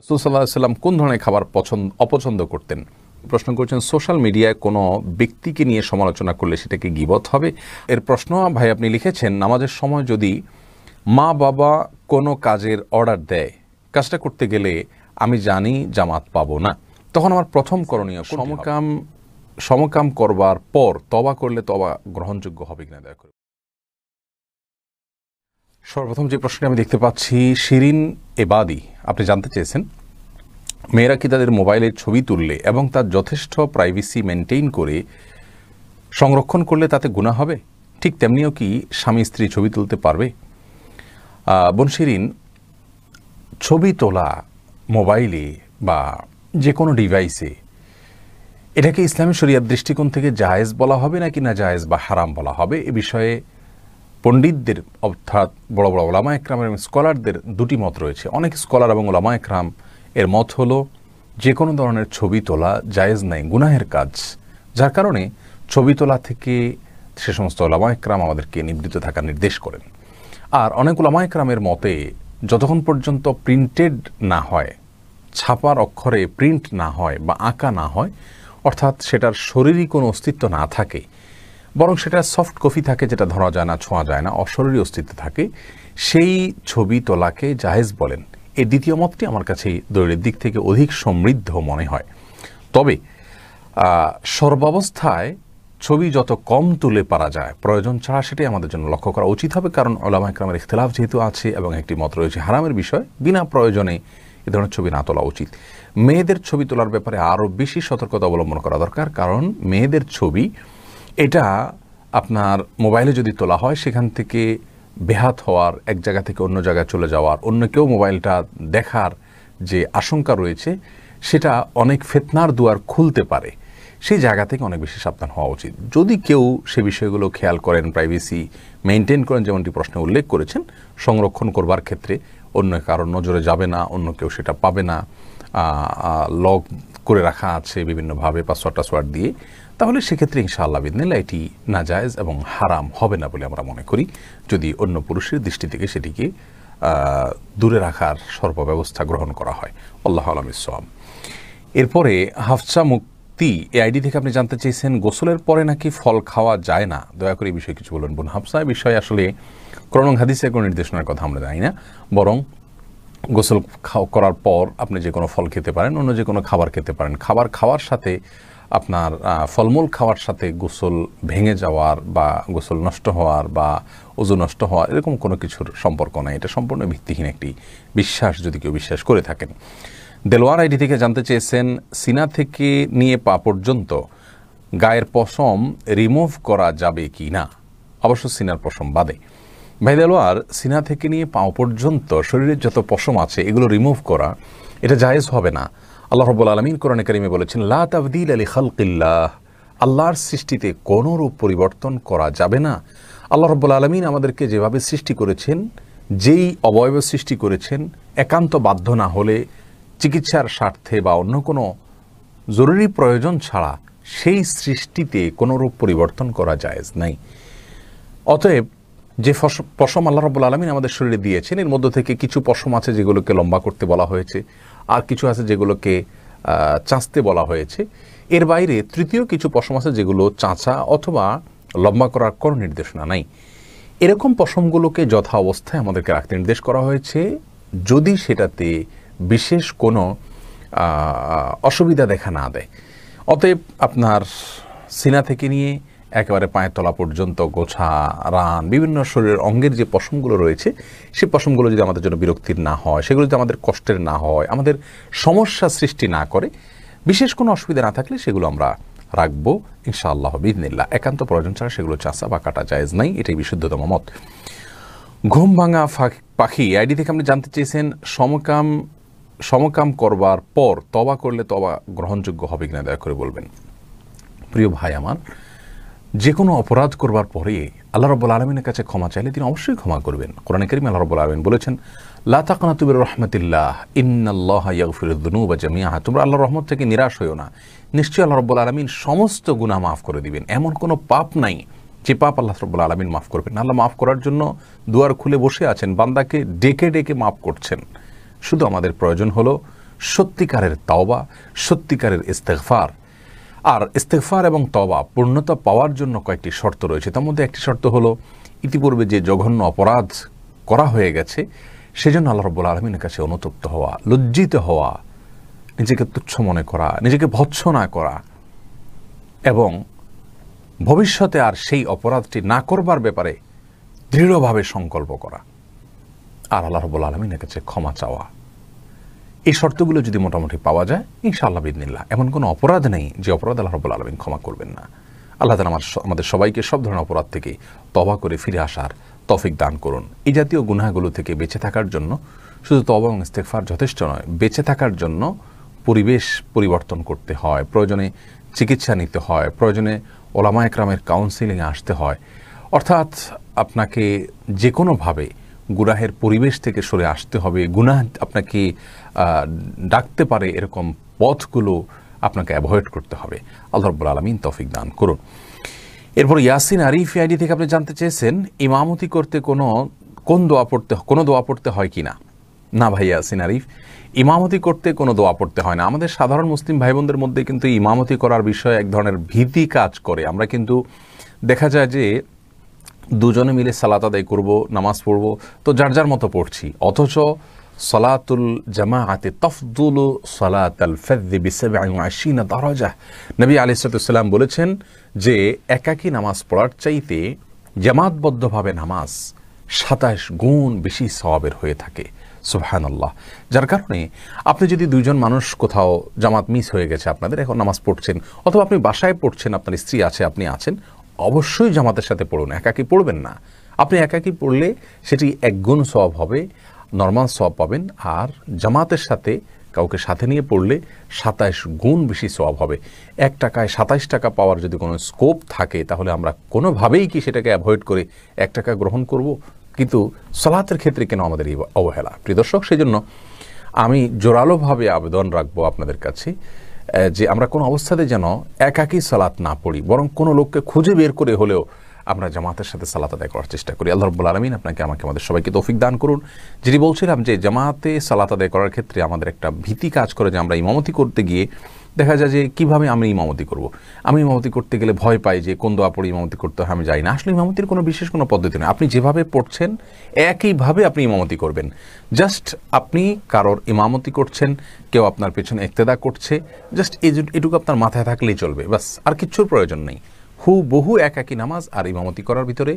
রাসূল সাল্লাল্লাহু আলাইহি ওয়াসাল্লাম কোন ধরনের খাবার অপছন্দ করতেন? প্রশ্ন করছেন, সোশ্যাল মিডিয়ায় কোনো ব্যক্তিকে নিয়ে সমালোচনা করলে সেটাকে গীবত হবে? এর প্রশ্ন ভাই আপনি লিখেছেন, নামাজের সময় যদি মা বাবা কোনো কাজের অর্ডার দেয়, কাজটা করতে গেলে আমি জানি জামাত পাবো না, তখন আমার প্রথম করণীয় সমকাম করবার পর তওবা করলে তওবা গ্রহণযোগ্য হবে কিনা দয়া করে। সর্বপ্রথম যে প্রশ্নটি আমি দেখতে পাচ্ছি, শিরিন এবাদি আপনি জানতে চেয়েছেন, মেয়েরা কি তাদের মোবাইলের ছবি তুললে এবং তার যথেষ্ট প্রাইভেসি মেনটেইন করে সংরক্ষণ করলে তাতে গুনাহ হবে? ঠিক তেমনিও কি স্বামী স্ত্রী ছবি তুলতে পারবে? বোন শিরিন, ছবি তোলা মোবাইলে বা যে কোনো ডিভাইসে এটাকে ইসলামী শরিয়ার দৃষ্টিকোণ থেকে জায়েজ বলা হবে নাকি না জায়েজ বা হারাম বলা হবে, এ বিষয়ে পণ্ডিতদের অর্থাৎ বড় বড় ওলামা একরাম এবং স্কলারদের দুটি মত রয়েছে। অনেক স্কলার এবং ওলামা একরাম এর মত হলো যে কোনো ধরনের ছবি তোলা জায়েজ নাই, গুনাহের কাজ, যার কারণে ছবি তোলা থেকে সে সমস্ত ওলামা একরাম আমাদেরকে নিবৃত্ত থাকার নির্দেশ করেন। আর অনেক ওলামা একরামের মতে যতক্ষণ পর্যন্ত প্রিন্টেড না হয়, ছাপার অক্ষরে প্রিন্ট না হয় বা আঁকা না হয়, অর্থাৎ সেটার শরীরী কোনো অস্তিত্ব না থাকে, বরং সেটা সফট কপি থাকে যেটা ধরা যায় না, ছোঁয়া যায় না, অশরীরী অস্তিত্ব থাকে, সেই ছবি তোলাকে জায়েজ বলেন। এই দ্বিতীয় মতটি আমার কাছে দলিলের দিক থেকে অধিক সমৃদ্ধ মনে হয়। তবে সর্বাবস্থায় ছবি যত কম তুলে পারা যায় প্রয়োজন ছাড়া, সেটাই আমাদের জন্য লক্ষ্য করা উচিত হবে। কারণ ওলামা ইকরামের ইখতিলাফ যেহেতু আছে এবং একটি মত রয়েছে হারামের বিষয়, বিনা প্রয়োজনে এ ধরনের ছবি না তোলা উচিত। মেয়েদের ছবি তোলার ব্যাপারে আরও বেশি সতর্কতা অবলম্বন করা দরকার, কারণ মেয়েদের ছবি এটা আপনার মোবাইলে যদি তোলা হয়, সেখান থেকে বেহাত হওয়ার, এক জায়গা থেকে অন্য জায়গায় চলে যাওয়ার, অন্য কেউ মোবাইলটা দেখার যে আশঙ্কা রয়েছে, সেটা অনেক ফিতনার দুয়ার খুলতে পারে। সেই জায়গা থেকে অনেক বেশি সাবধান হওয়া উচিত। যদি কেউ সে বিষয়গুলো খেয়াল করেন, প্রাইভেসি মেনটেন করেন, যেমনটি প্রশ্নে উল্লেখ করেছেন, সংরক্ষণ করবার ক্ষেত্রে অন্য কারোর নজরে যাবে না, অন্য কেউ সেটা পাবে না, লক করে রাখা আছে বিভিন্নভাবে পাসওয়ার্ড দিয়ে, তাহলে সেক্ষেত্রে ইনশাআল্লাহ বিদিনিল্লাহ এটি নাজায়েজ এবং হারাম হবে না বলে আমরা মনে করি, যদি অন্য পুরুষের দৃষ্টি থেকে সেটিকে দূরে রাখার সর্বব্যবস্থা গ্রহণ করা হয়। আল্লাহু আ'লাম বিস-সাওয়াব। এরপরে হাফসা মুক্তি এই আইডি থেকে আপনি জানতে চেয়েছেন, গোসলের পরে নাকি ফল খাওয়া যায় না, দয়া করে এই বিষয়ে কিছু বলুন। বোন হাফসা, এই বিষয়ে আসলে কোরআন হাদিসের কোনো নির্দেশনার কথা আমরা জানি না, বরং গোসল করার পর আপনি যে কোনো ফল খেতে পারেন, অন্য যে কোনো খাবার খেতে পারেন। খাবার খাওয়ার সাথে আপনার ফলমূল খাওয়ার সাথে গোসল ভেঙে যাওয়ার বা গোসল নষ্ট হওয়ার বা ওযু নষ্ট হওয়ার এরকম কোনো কিছুর সম্পর্ক নাই। এটা সম্পূর্ণ ভিত্তিহীন একটি বিশ্বাস, যদি কেউ বিশ্বাস করে থাকেন। দেলোয়ার আইডি থেকে জানতে চেয়েছেন, সিনা থেকে নিয়ে পা পর্যন্ত গায়ের পশম রিমুভ করা যাবে কি না, অবশ্য সিনার পশম বাদে। ভাই দেলোয়ার, সিনা থেকে নিয়ে পা পর্যন্ত শরীরের যত পশম আছে এগুলো রিমুভ করা এটা জায়েজ হবে না। আল্লাহ রাব্বুল আলামিন কোরআনে কারিমে বলেছেন, লা তাবদীলা লিখালকিল্লাহ, আল্লাহর সৃষ্টিতে কোনো রূপ পরিবর্তন করা যাবে না। আল্লাহ রাব্বুল আলামিন আমাদেরকে যেভাবে সৃষ্টি করেছেন, যেই অবয়ব সৃষ্টি করেছেন, একান্ত বাধ্য না হলে, চিকিৎসার স্বার্থে বা অন্য কোনো জরুরি প্রয়োজন ছাড়া সেই সৃষ্টিতে কোনো রূপ পরিবর্তন করা জায়েজ নাই। অতএব যে পশম আল্লাহ রাব্বুল আলামিন আমাদের শরীরে দিয়েছেন, এর মধ্য থেকে কিছু পশম আছে যেগুলোকে লম্বা করতে বলা হয়েছে, আর কিছু আছে যেগুলোকে চাঁচতে বলা হয়েছে। এর বাইরে তৃতীয় কিছু পশম আছে যেগুলো চাঁচা অথবা লম্বা করার কোনো নির্দেশনা নাই। এরকম পশমগুলোকে যথা অবস্থায় আমাদেরকে রাখতে নির্দেশ করা হয়েছে, যদি সেটাতে বিশেষ কোনো অসুবিধা দেখা না দেয়। অতএব আপনার সিনা থেকে নিয়ে একেবারে পায়ের তলা পর্যন্ত গোছা, রান, বিভিন্ন শরীরের অঙ্গের যে পশমগুলো রয়েছে, সেই পশমগুলো যদি আমাদের জন্য বিরক্তির না হয়, সেগুলো যদি আমাদের কষ্টের না হয়, আমাদের সমস্যা সৃষ্টি না করে, বিশেষ কোনো অসুবিধা না থাকলে সেগুলো আমরা রাখবো ইনশাআল্লাহ বিইذনিল্লাহ। একান্ত প্রয়োজন ছাড়া সেগুলো চাষা বা কাটা জায়েজ নাই, এটাই বিশুদ্ধতম মত। ঘুম ভাঙা পাখি আইডি থেকে আপনি জানতে চেয়েছেন, সমকাম করবার পর তওবা করলে তওবা গ্রহণযোগ্য হবে কিনা, দয়া করে বলবেন। প্রিয় ভাই আমার, যে কোনো অপরাধ করবার পরে আল্লাহ রাব্বুল আলামিনের কাছে ক্ষমা চাইলে তিনি অবশ্যই ক্ষমা করবেন। কোরআনে কারিমে আল্লাহ রাব্বুল আলামিন বলেছেন, লা তাকনাতু মির রাহমাতিল্লাহ ইন্নাল্লাহা ইয়াগফিরুয যুনুবা জামিআ, তোমরা আল্লাহর রহমত থেকে নিরাশ হইও না, নিশ্চয়ই আল্লাহ রাব্বুল আলামিন সমস্ত গুনাহ মাফ করে দিবেন। এমন কোনো পাপ নাই যে পাপ আল্লাহ রাব্বুল আলামিন মাফ করবেন না। আল্লাহ মাফ করার জন্য দুয়ার খুলে বসে আছেন, বান্দাকে ডেকে ডেকে মাফ করছেন। শুধু আমাদের প্রয়োজন হলো সত্যিকারের তওবা, সত্যিকারের ইস্তেগফার। আর ইস্তেগফার এবং তওবা পূর্ণতা পাওয়ার জন্য কয়েকটি শর্ত রয়েছে। তার মধ্যে একটি শর্ত হলো ইতিপূর্বে যে জঘন্য অপরাধ করা হয়ে গেছে সেজন্য আল্লাহ রাব্বুল আলামিনের কাছে অনুতপ্ত হওয়া, লজ্জিত হওয়া, নিজেকে তুচ্ছ মনে করা, নিজেকে ভৎসনা করা এবং ভবিষ্যতে আর সেই অপরাধটি না করবার ব্যাপারে দৃঢ়ভাবে সংকল্প করা, আর আল্লাহ রাব্বুল আলামিনের কাছে ক্ষমা চাওয়া। এই শর্তগুলো যদি মোটামুটি পাওয়া যায় ইনশাআল্লাহ বিইذনিল্লাহ এমন কোনো অপরাধ নেই যে অপরাধ আল্লাহ রাব্বুল আলামিন ক্ষমা করবেন না। আল্লাহ তাআলা আমাদের সবাইকে সব ধরনের অপরাধ থেকে তওবা করে ফিরে আসার তৌফিক দান করুন। এই জাতীয় গুনাহগুলো থেকে বেঁচে থাকার জন্য শুধু তওবা এবং ইস্তেগফার যথেষ্ট নয়, বেঁচে থাকার জন্য পরিবেশ পরিবর্তন করতে হয়, প্রয়োজনে চিকিৎসা নিতে হয়, প্রয়োজনে ওলামা একরামের কাউন্সিলিংয়ে আসতে হয়। অর্থাৎ আপনাকে যে কোনোভাবে গুনাহের পরিবেশ থেকে সরে আসতে হবে। গুনাহ আপনাকে ডাকতে পারে এরকম পথগুলো আপনাকে অ্যাভয়েড করতে হবে। আল্লাহ রাব্বুল আলামিন তৌফিক দান করুন। এরপর ইয়াসিন আরিফ আইডি থেকে আপনি জানতে চেয়েছেন ইমামতি করতে কোনো দোয়া পড়তে হয় কিনা। না ভাই ইয়াসিন আরিফ, ইমামতি করতে কোনো দোয়া পড়তে হয় না। আমাদের সাধারণ মুসলিম ভাই বোনদের মধ্যে কিন্তু ইমামতি করার বিষয়ে এক ধরনের ভীতি কাজ করে। আমরা কিন্তু দেখা যায় যে দুজনে মিলে সালাত আদায় করব, নামাজ পড়ব, তো যার যার মতো পড়ছি, অথচ সালাতুল জামাআতে তাফদুলু সালাতাল ফাযযি বি27 দারাজা। নবী আলাইহিস সালাম বলেছেন যে একাকী নামাজ পড়ার চাইতে জামাতবদ্ধভাবে নামাজ 27 গুণ বেশি সওয়াবের হয়ে থাকে। সুবহানাল্লাহ। যার কারণে আপনি যদি দুইজন মানুষ কোথাও জামাত মিস হয়ে গেছে, আপনাদের এখন নামাজ পড়ছেন, অথবা আপনি বাসায় পড়ছেন, আপনার স্ত্রী আছে, আপনি আছেন, অবশ্যই জামাতের সাথে পড়ুন, একাকী পড়বেন না। আপনি একাকী পড়লে সেটি 1 গুণ সওয়াব হবে, নরমাল সওয়াব পাবেন। আর জামাতের সাথে কাউকে সাথে নিয়ে পড়লে 27 গুণ বেশি সওয়াব হবে। 1 টাকায় 27 টাকা পাওয়ার যদি কোনো স্কোপ থাকে তাহলে আমরা কোনোভাবেই কি সেটাকে অ্যাভয়েড করে 1 টাকা গ্রহণ করব? কিন্তু সালাতের ক্ষেত্রে কেন আমাদের এই অবহেলা? প্রিয় দর্শক, সেই জন্য আমি জোরালোভাবে আবেদন রাখবো আপনাদের কাছে যে আমরা কোনো অবস্থাতে যেন একাকী সালাত না পড়ি, বরং কোনো লোককে খুঁজে বের করে হলেও আমরা জামাতের সাথে সালাত আদায় করার চেষ্টা করি। আল্লাহ রাব্বুল আলামিন আপনাকে আমাদের সবাইকে তৌফিক দান করুন। যেটি বলছিলাম যে জামাতে সালাত আদায় করার ক্ষেত্রে আমাদের একটা ভীতি কাজ করে যে আমরা ইমামতি করতে গিয়ে দেখা যায় যে কিভাবে আমি ইমামতি করব। আমি ইমামতি করতে গেলে ভয় পাই যে কোন দোয়া পড়ে ইমামতি করতে হয়, আমি যাই না। আসলে ইমামতির কোনো বিশেষ কোনো পদ্ধতি নেই। আপনি যেভাবে পড়ছেন একইভাবে আপনি ইমামতি করবেন। জাস্ট আপনি কারোর ইমামতি করছেন, কেউ আপনার পেছনে ইক্তেদা করছে, জাস্ট এটুকু আপনার মাথায় থাকলেই চলবে, বাস, আর কিচ্ছুর প্রয়োজন নেই। হুবহু একাকী নামাজ আর ইমামতি করার ভিতরে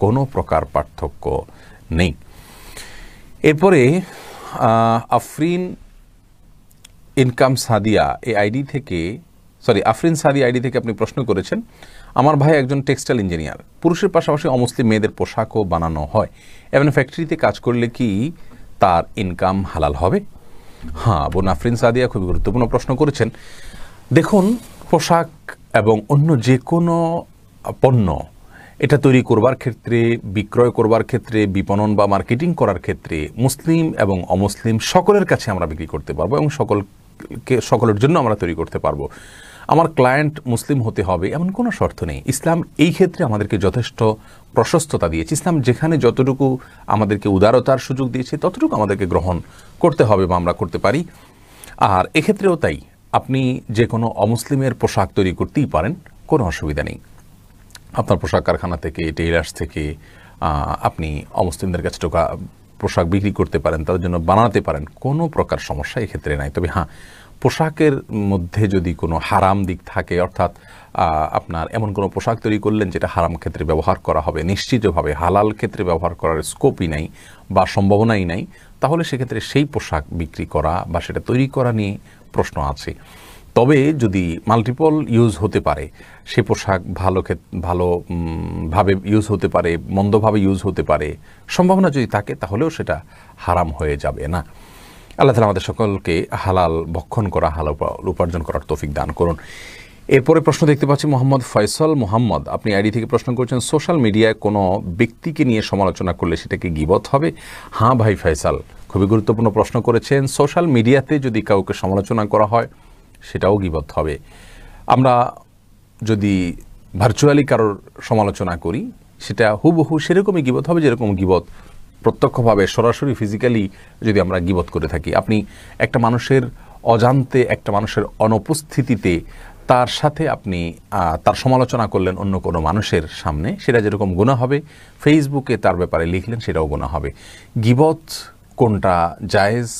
কোনো প্রকার পার্থক্য নেই। এরপরে আফরিন সাদিয়া আইডি থেকে আপনি প্রশ্ন করেছেন, আমার ভাই একজন টেক্সটাইল ইঞ্জিনিয়ার, পুরুষের পাশাপাশি অমুসলিম মেয়েদের পোশাকও বানানো হয়, এবং ফ্যাক্টরিতে কাজ করলে কি তার ইনকাম হালাল হবে? হ্যাঁ বোন আফরিন সাদিয়া, খুবই গুরুত্বপূর্ণ প্রশ্ন করেছেন। দেখুন, পোশাক এবং অন্য যে কোনো পণ্য এটা তৈরি করবার ক্ষেত্রে, বিক্রয় করবার ক্ষেত্রে, বিপণন বা মার্কেটিং করার ক্ষেত্রে মুসলিম এবং অমুসলিম সকলের কাছে আমরা বিক্রি করতে পারবো এবং সকলের জন্য আমরা তৈরি করতে পারবো। আমার ক্লায়েন্ট মুসলিম হতে হবে এমন কোনো শর্ত নেই। ইসলাম এই ক্ষেত্রে আমাদেরকে যথেষ্ট প্রশস্ততা দিয়েছে। ইসলাম যেখানে যতটুকু আমাদেরকে উদারতার সুযোগ দিয়েছে ততটুকু আমাদেরকে গ্রহণ করতে হবে বা আমরা করতে পারি। আর এক্ষেত্রেও তাই, আপনি যে কোনো অমুসলিমের পোশাক তৈরি করতেই পারেন, কোনো অসুবিধা নেই। আপনার পোশাক কারখানা থেকে, টেইলার্স থেকে আপনি অমুসলিমদের কাছে পোশাক বিক্রি করতে পারেন, তাদের জন্য বানাতে পারেন, কোনো প্রকার সমস্যা এক্ষেত্রে নাই। তবে হ্যাঁ, পোশাকের মধ্যে যদি কোনো হারাম দিক থাকে, অর্থাৎ আপনার এমন কোনো পোশাক তৈরি করলেন যেটা হারাম ক্ষেত্রে ব্যবহার করা হবে, নিশ্চিতভাবে হালাল ক্ষেত্রে ব্যবহার করার স্কোপই নাই বা সম্ভাবনাই নাই, তাহলে সেক্ষেত্রে সেই পোশাক বিক্রি করা বা সেটা তৈরি করা নিয়ে প্রশ্ন আছে। তবে যদি মাল্টিপল ইউজ হতে পারে, সে পোশাক ভালোভাবে ইউজ হতে পারে, মন্দভাবে ইউজ হতে পারে, সম্ভাবনা যদি থাকে, তাহলেও সেটা হারাম হয়ে যাবে না। আল্লাহ তাআলা আমাদের সকলকে হালাল ভক্ষণ করা, হালাল উপার্জন করার তৌফিক দান করুন। এরপরে প্রশ্ন দেখতে পাচ্ছি মোহাম্মদ ফয়সাল মোহাম্মদ, আপনি আইডি থেকে প্রশ্ন করছেন, সোশ্যাল মিডিয়ায় কোনো ব্যক্তিকে নিয়ে সমালোচনা করলে সেটা কি গীবত হবে? হ্যাঁ ভাই ফয়সাল, খুবই গুরুত্বপূর্ণ প্রশ্ন করেছেন। সোশ্যাল মিডিয়াতে যদি কাউকে সমালোচনা করা হয় সেটাও গীবত হবে। আমরা যদি ভার্চুয়ালি কারোর সমালোচনা করি সেটা হুবহু সেরকমই গীবত হবে যেরকম গীবত প্রত্যক্ষভাবে সরাসরি ফিজিক্যালি যদি আমরা গীবত করে থাকি। আপনি একটা মানুষের অজান্তে একটা মানুষের অনুপস্থিতিতে তার সাথে আপনি তার সমালোচনা করলেন অন্য কোনো মানুষের সামনে, সেটা যেরকম গুনাহ হবে, ফেসবুকে তার ব্যাপারে লিখলেন সেটাও গুনাহ হবে। গীবত কোনটা জায়েজ,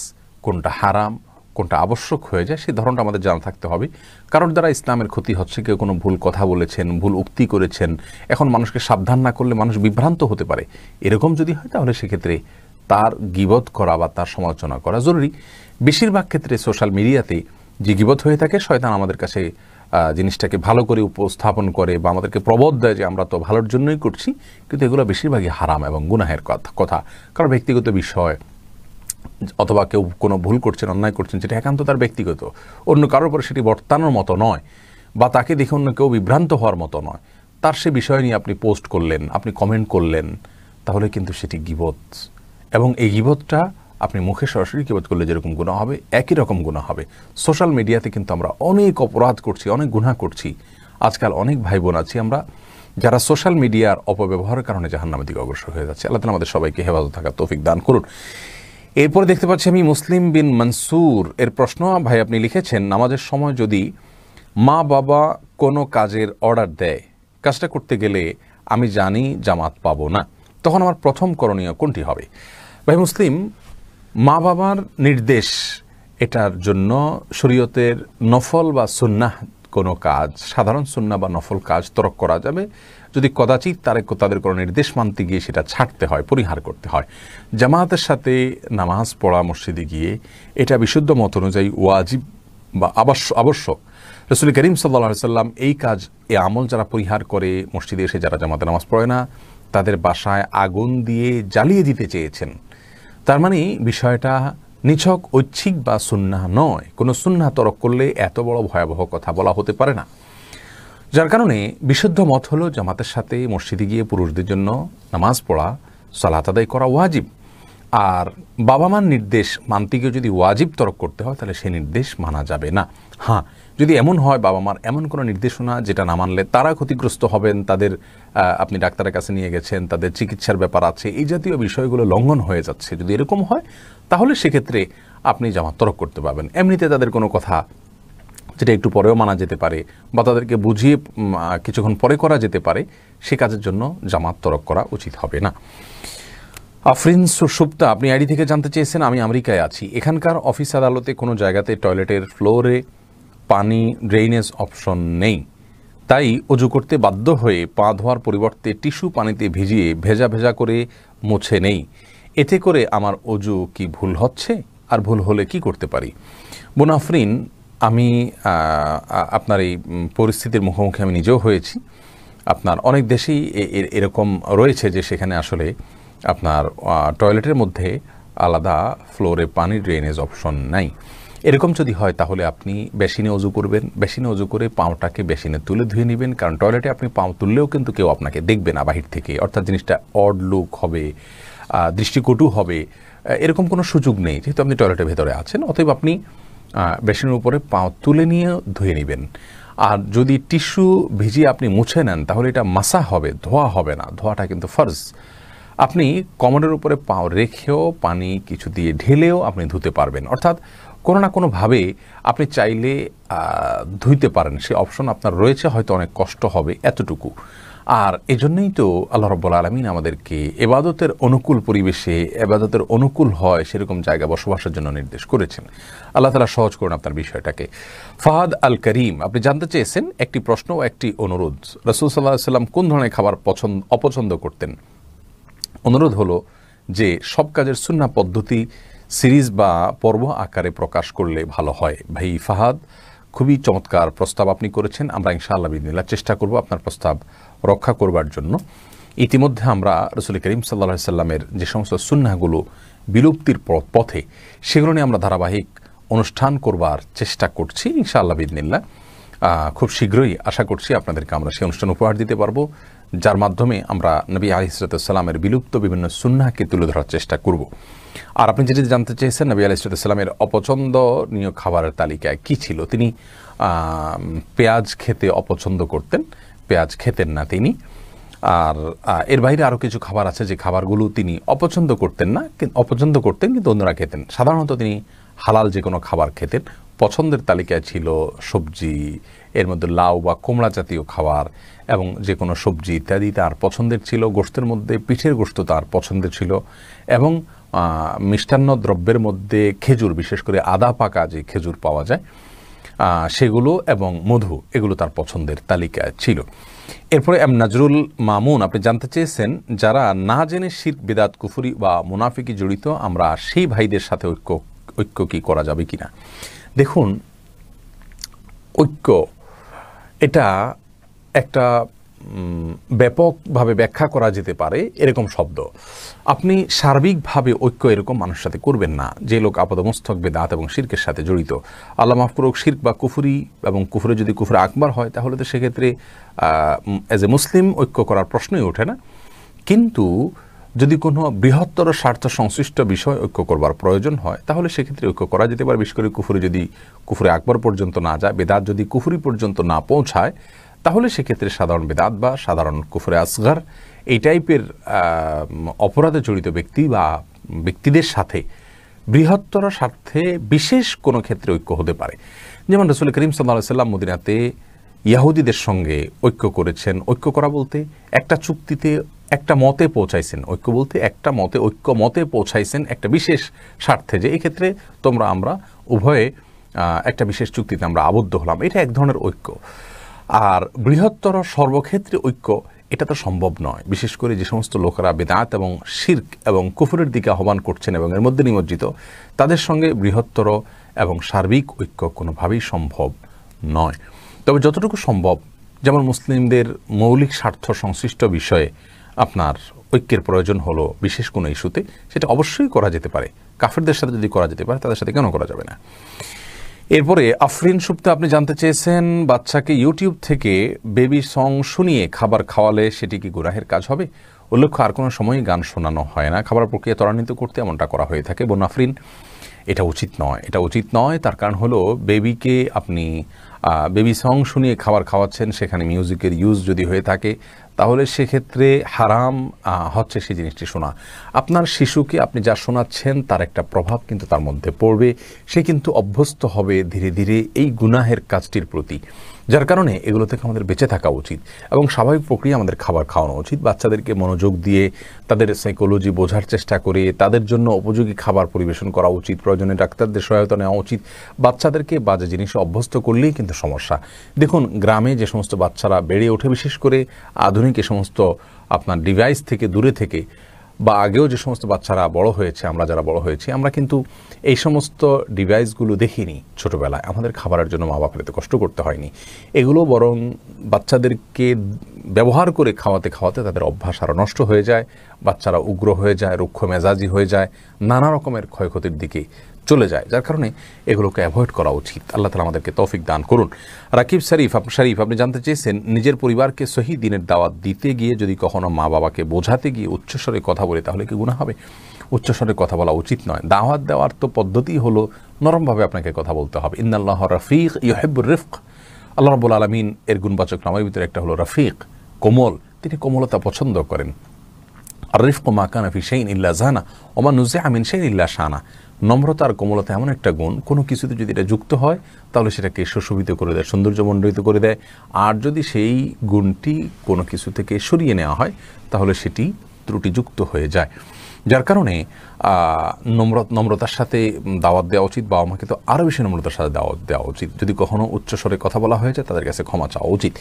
কোনটা হারাম, কোনটা আবশ্যক হয়ে যায় সেই ধরনটা আমাদের জানা থাকতে হবে। কারোর দ্বারা ইসলামের ক্ষতি হচ্ছে, কেউ কোনো ভুল কথা বলেছেন, ভুল উক্তি করেছেন, এখন মানুষকে সাবধান না করলে মানুষ বিভ্রান্ত হতে পারে। এরকম যদি হয় তাহলে সেক্ষেত্রে তার গীবত করা বা তার সমালোচনা করা জরুরি। বেশিরভাগ ক্ষেত্রে সোশ্যাল মিডিয়াতে যে গীবত হয়ে থাকে, শয়তান আমাদের কাছে জিনিসটাকে ভালো করে উপস্থাপন করে বা আমাদেরকে প্রবোধ দেয় যে আমরা তো ভালোর জন্যই করছি, কিন্তু এগুলো বেশিরভাগই হারাম এবং গুনাহের কথা। কারণ ব্যক্তিগত বিষয় অথবা কেউ কোনো ভুল করছেন, অন্যায় করছেন, যেটা একান্ত তার ব্যক্তিগত, অন্য কারোর উপর সেটি বর্তানোর মতো নয় বা তাকে দেখে অন্য কেউ বিভ্রান্ত হওয়ার মতো নয়। তার সে বিষয় নিয়ে আপনি পোস্ট করলেন, আপনি কমেন্ট করলেন, তাহলে কিন্তু সেটি গীবত। এবং এই গীবতটা আপনি মুখে সরাসরি গীবত করলে যেরকম গুনাহ হবে একই রকম গুনাহ হবে। সোশ্যাল মিডিয়াতে কিন্তু আমরা অনেক অপরাধ করছি, অনেক গুনাহ করছি। আজকাল অনেক ভাই বোন আছি আমরা যারা সোশ্যাল মিডিয়ার অপব্যবহারের কারণে জাহান্নামের দিকে অগ্রসর হয়ে যাচ্ছে। আল্লাহ তাআলা আমাদের সবাইকে হেফাজত থাকার তৌফিক দান করুন। এরপর দেখতে পাচ্ছি আমি মুসলিম বিন মনসুর এর প্রশ্ন, ভাই আপনি লিখেছেন, নামাজের সময় যদি মা বাবা কোনো কাজের অর্ডার দেয়, কাজটা করতে গেলে আমি জানি জামাত পাবো না, তখন আমার প্রথম করণীয় কোনটি হবে? ভাই মুসলিম, মা বাবার নির্দেশ, এটার জন্য শরীয়তের নফল বা সুন্নাহ কোনো কাজ, সাধারণ সুন্নাহ বা নফল কাজ তরক করা যাবে যদি কদাচিৎ তাদের কোনো নির্দেশ মানতে গিয়ে সেটা ছাড়তে হয়, পরিহার করতে হয়। জামাতের সাথে নামাজ পড়া মসজিদে গিয়ে এটা বিশুদ্ধ মত অনুযায়ী ওয়াজিব বা আবশ্যক। রাসূল করিম সাল্লাল্লাহু আলাইহি সাল্লাম এই কাজ, এই আমল যারা পরিহার করে মসজিদে এসে যারা জামাতে নামাজ পড়ে না, তাদের বাসায় আগুন দিয়ে জ্বালিয়ে দিতে চেয়েছেন। তার মানে বিষয়টা নিছক ঐচ্ছিক বা সুন্নাহ নয়। কোনো সুন্নাহ তরক করলে এত বড় ভয়াবহ কথা বলা হতে পারে না। যার কারণে বিশুদ্ধ মত হলো জামাতের সাথে মসজিদে গিয়ে পুরুষদের জন্য নামাজ পড়া, সালাত আদায় করা ওয়াজিব। আর বাবা মার নির্দেশ মানতে গিয়ে যদি ওয়াজিব তরক করতে হয় তাহলে সেই নির্দেশ মানা যাবে না। হ্যাঁ, যদি এমন হয় বাবা মার এমন কোনো নির্দেশনা যেটা না মানলে তারা ক্ষতিগ্রস্ত হবেন, তাদের আপনি ডাক্তারের কাছে নিয়ে গেছেন, তাদের চিকিৎসার ব্যাপার আছে, এই জাতীয় বিষয়গুলো লঙ্ঘন হয়ে যাচ্ছে, যদি এরকম হয় তাহলে সেক্ষেত্রে আপনি জামাত তরক করতে পারবেন। এমনিতে তাদের কোনো কথা যেটা একটু পরেও মানা যেতে পারে বা তাদেরকে বুঝিয়ে কিছুক্ষণ পরে করা যেতে পারে, সে কাজের জন্য জামাত তরক করা উচিত হবে না। আফরিন সুপ্তা আপনি আইডি থেকে জানতে চেয়েছেন, আমি আমেরিকায় আছি, এখানকার অফিস আদালতে কোনো জায়গাতে টয়লেটের ফ্লোরে পানি ড্রেনেজ অপশন নেই, তাই অজু করতে বাধ্য হয়ে পা ধোয়ার পরিবর্তে টিস্যু পানিতে ভিজিয়ে ভেজা ভেজা করে মুছে নেই, এতে করে আমার অজু কি ভুল হচ্ছে? আর ভুল হলে কি করতে পারি? বোন আফরিন, আমি আপনার এই পরিস্থিতির মুখোমুখি আমি নিজেও হয়েছি। আপনার অনেক দেশেই এরকম রয়েছে যে সেখানে আসলে আপনার টয়লেটের মধ্যে আলাদা ফ্লোরে পানি ড্রেনেজ অপশন নাই। এরকম যদি হয় তাহলে আপনি বেসিনে অজু করবেন, বেসিনে অজু করে পাওটাকে বেসিনে তুলে ধুয়ে নেবেন, কারণ টয়লেটে আপনি পাও তুললেও কিন্তু কেউ আপনাকে দেখবে না বাহির থেকে, অর্থাৎ জিনিসটা অড লুক হবে, দৃষ্টিকটু হবে, এরকম কোনো সুযোগ নেই যেহেতু আপনি টয়লেটের ভেতরে আছেন। অতএব আপনি বেসিনের উপরে পাও তুলে নিয়ে ধুয়ে নেবেন। আর যদি টিস্যু ভিজিয়ে আপনি মুছে নেন তাহলে এটা মাসা হবে, ধোয়া হবে না, ধোয়াটা কিন্তু ফরজ। আপনি কমরের উপরে পাও রেখেও পানি কিছু দিয়ে ঢেলেও আপনি ধুতে পারবেন, অর্থাৎ কোনো না কোনোভাবে আপনি চাইলে ধুইতে পারেন, সে অপশন আপনার রয়েছে, হয়তো অনেক কষ্ট হবে এতটুকু। আর এজন্যই তো আল্লাহ রাব্বুল আলামিন আমাদেরকে ইবাদতের অনুকূল পরিবেশে, ইবাদতের অনুকূল হয় সেরকম জায়গা বসবাসের জন্য নির্দেশ করেছেন। আল্লাহ তাআলা সহজ করুন আপনার বিষয়টাকে। ফাহাদ আল করিম আপনি জানতে চেয়েছেন, একটি প্রশ্ন ও একটি অনুরোধ, রাসূল সাল্লাল্লাহু আলাইহি ওয়াসাল্লাম কোন ধরনের খাবার অপছন্দ করতেন? অনুরোধ হলো যে সব কাজের সুন্নাহ পদ্ধতি সিরিজ বা পর্ব আকারে প্রকাশ করলে ভালো হয়। ভাই ফাহাদ, খুবই চমৎকার প্রস্তাব আপনি করেছেন। আমরা ইনশাআল্লাহ বিদিনিল্লাহ চেষ্টা করব আপনার প্রস্তাব রক্ষা করবার জন্য। ইতিমধ্যে আমরা রাসূল করিম সাল্লাল্লাহু আলাইহি সাল্লামের যে সমস্ত সুন্নাহগুলো বিলুপ্তির পথে, সেগুলো নিয়ে আমরা ধারাবাহিক অনুষ্ঠান করবার চেষ্টা করছি ইনশাআল্লাহ বিদিনিল্লাহ। খুব শীঘ্রই আশা করছি আপনাদেরকে আমরা সেই অনুষ্ঠান উপহার দিতে পারবো, যার মাধ্যমে আমরা নবী আলাইহিস সালামের বিলুপ্ত বিভিন্ন সুন্নাহকে তুলে ধরার চেষ্টা করব। আর আপনি যেটি জানতে চেয়েছেন নবী আলাইহিস সালামের অপছন্দনীয় খাবারের তালিকায় কি ছিল, তিনি পেঁয়াজ খেতে অপছন্দ করতেন, পেঁয়াজ খেতেন না তিনি। আর এর বাইরে আরও কিছু খাবার আছে যে খাবারগুলো তিনি অপছন্দ করতেন কিন্তু অন্যরা খেতেন। সাধারণত তিনি হালাল যে কোনো খাবার খেতেন, পছন্দের তালিকায় ছিল সবজি, এর মধ্যে লাউ বা কুমড়া জাতীয় খাবার এবং যে কোনো সবজি ইত্যাদি তার পছন্দের ছিল। গোশতের মধ্যে পিঠের গোশত তার পছন্দের ছিল এবং মিষ্টান্ন দ্রব্যের মধ্যে খেজুর, বিশেষ করে আদা পাকা যে খেজুর পাওয়া যায় সেগুলো এবং মধু, এগুলো তার পছন্দের তালিকায় ছিল। এরপরে নাজরুল মামুন আপনি জানতে চেয়েছেন, যারা না জেনে শিরক, বিদআত, কুফরি বা মুনাফিকি জড়িত, আমরা সেই ভাইদের সাথে ঐক্য কি করা যাবে কিনা? দেখুন, ঐক্য এটা একটা ব্যাপকভাবে ব্যাখ্যা করা যেতে পারে এরকম শব্দ। আপনি সার্বিকভাবে ঐক্য এরকম মানুষের সাথে করবেন না যে লোক আপাদমস্তক বেদাত এবং শিরকের সাথে জড়িত। আল্লাহ মাফ করুক, শিরক বা কুফরি এবং কুফরে যদি কুফরে আকবার হয় তাহলে তো সেক্ষেত্রে অ্যাজ এ মুসলিম ঐক্য করার প্রশ্নই ওঠে না। কিন্তু যদি কোনো বৃহত্তর স্বার্থ সংশ্লিষ্ট বিষয় ঐক্য করবার প্রয়োজন হয় তাহলে সেক্ষেত্রে ঐক্য করা যেতে পারে। বিশেষ করে কুফরি যদি কুফরে আকবার পর্যন্ত না যায়, বেদাত যদি কুফরি পর্যন্ত না পৌঁছায়, তাহলে সেক্ষেত্রে সাধারণ বেদাত বা সাধারণ কুফরে আসগার এই টাইপের অপরাধে জড়িত ব্যক্তি বা ব্যক্তিদের সাথে বৃহত্তর স্বার্থে বিশেষ কোনো ক্ষেত্রে ঐক্য হতে পারে। যেমন রাসূল করিম সাল্লাল্লাহু আলাইহি ওয়াসাল্লাম মদিনাতে ইহুদিদের সঙ্গে ঐক্য করেছেন। ঐক্য করা বলতে একটা চুক্তিতে একটা মতে পৌঁছাইছেন। ঐক্য বলতে একটা মতে, ঐক্য মতে পৌঁছাইছেন একটা বিশেষ স্বার্থে, যে এই ক্ষেত্রে আমরা উভয়ে একটা বিশেষ চুক্তিতে আমরা আবদ্ধ হলাম, এটা এক ধরনের ঐক্য। আর বৃহত্তর সর্বক্ষেত্রে ঐক্য এটা তো সম্ভব নয়। বিশেষ করে যে সমস্ত লোকেরা বেদাত এবং শিরক এবং কুফরের দিকে আহ্বান করছেন এবং এর মধ্যে নিমজ্জিত, তাদের সঙ্গে বৃহত্তর এবং সার্বিক ঐক্য কোনোভাবেই সম্ভব নয়। তবে যতটুকু সম্ভব, যেমন মুসলিমদের মৌলিক স্বার্থ সংশ্লিষ্ট বিষয়ে আপনার ঐক্যের প্রয়োজন হলো বিশেষ কোনো ইস্যুতে, সেটা অবশ্যই করা যেতে পারে। কাফেরদের সাথে যদি করা যেতে পারে, তাদের সাথে কেন করা যাবে না? এরপরে আফরিন সুপ্তা আপনি জানতে চেয়েছেন, বাচ্চাকে ইউটিউব থেকে বেবি সং শুনিয়ে খাবার খাওয়ালে সেটি কি গুনাহের কাজ হবে? উল্লেখ্য, আর কোনো সময়ই গান শোনানো হয় না, খাবার প্রক্রিয়া ত্বরান্বিত করতে এমনটা করা হয়ে থাকে। বোন আফরিন, এটা উচিত নয়, এটা উচিত নয়। তার কারণ হলো, বেবিকে আপনি বেবি সং শুনিয়ে খাবার খাওয়াচ্ছেন, সেখানে মিউজিকের ইউজ যদি হয়ে থাকে তাহলে সেক্ষেত্রে হারাম হচ্ছে সেই জিনিসটি শোনা। আপনার শিশুকে আপনি যা শোনাচ্ছেন তার একটা প্রভাব কিন্তু তার মধ্যে পড়বে, সে কিন্তু অভ্যস্ত হবে ধীরে ধীরে এই গুনাহের কাজটির প্রতি। যার কারণে এগুলো থেকে আমাদের বেঁচে থাকা উচিত এবং স্বাভাবিক প্রক্রিয়া আমাদের খাবার খাওয়ানো উচিত। বাচ্চাদেরকে মনোযোগ দিয়ে তাদের সাইকোলজি বোঝার চেষ্টা করে তাদের জন্য উপযোগী খাবার পরিবেশন করা উচিত। প্রয়োজনে ডাক্তারদের সহায়তা নেওয়া উচিত। বাচ্চাদেরকে বাজে জিনিসে অভ্যস্ত করলেই কিন্তু সমস্যা। দেখুন, গ্রামে যে সমস্ত বাচ্চারা বেড়ে ওঠে, বিশেষ করে আধুনিক এ সমস্ত আপনার ডিভাইস থেকে দূরে থেকে, বা আগেও যে সমস্ত বাচ্চারা বড় হয়েছে, আমরা যারা বড় হয়েছি, আমরা কিন্তু এই সমস্ত ডিভাইসগুলো দেখিনি ছোটবেলায়। আমাদের খাবারের জন্য মা বাপের এত কষ্ট করতে হয়নি। এগুলো বরং বাচ্চাদেরকে ব্যবহার করে খাওয়াতে খাওয়াতে তাদের অভ্যাস আরও নষ্ট হয়ে যায়। বাচ্চারা উগ্র হয়ে যায়, রুক্ষ মেজাজি হয়ে যায়, নানা রকমের ক্ষয়ক্ষতির দিকে চলে যায়। যার কারণে এগুলোকে অ্যাভয়েড করা উচিত। আল্লাহ তাআলা আমাদেরকে তৌফিক দান করুন। রাকিব শরীফ আপনি জানতে চেয়েছেন, নিজের পরিবারকে সহি দিনের দাওয়াত দিতে গিয়ে যদি কখনো মা বাবাকে বোঝাতে গিয়ে উচ্চস্বরে কথা বলে তাহলে কি গুনাহ হবে? উচ্চস্বরে কথা বলা উচিত নয়। দাওয়াত দেওয়ার তো পদ্ধতি হলো নরমভাবে আপনাকে কথা বলতে হবে। ইন্নাল্লাহ রাফিক ইউহিব্বুর রিফক। আল্লাহ রাব্বুল আলামিন এর গুণবাচক নামের ভিতরে একটা হলো রাফিক, কোমল। তিনি কোমলতা পছন্দ করেন। আর রিফক মা কানা ফি শাইইন ইল্লা জানা ওয়া মা নুজিআ মিন শাইইন ইল্লা শানা। নম্রতা আর কোমলতা এমন একটা গুণ, কোনো কিছুতে যদি এটা যুক্ত হয় তাহলে সেটাকে সুশোভিত করে দেয়, সৌন্দর্যমণ্ডিত করে দেয়। আর যদি সেই গুণটি কোনো কিছু থেকে সরিয়ে নেওয়া হয় তাহলে সেটি ত্রুটিযুক্ত হয়ে যায়। যার কারণে নম্রতার সাথে দাওয়াত দেওয়া উচিত। বাবা মাকে তো আরও বেশি নম্রতার সাথে দাওয়াত দেওয়া উচিত। যদি কখনো উচ্চস্বরে কথা বলা হয়ে যায় তাদের কাছে ক্ষমা চাওয়া উচিত।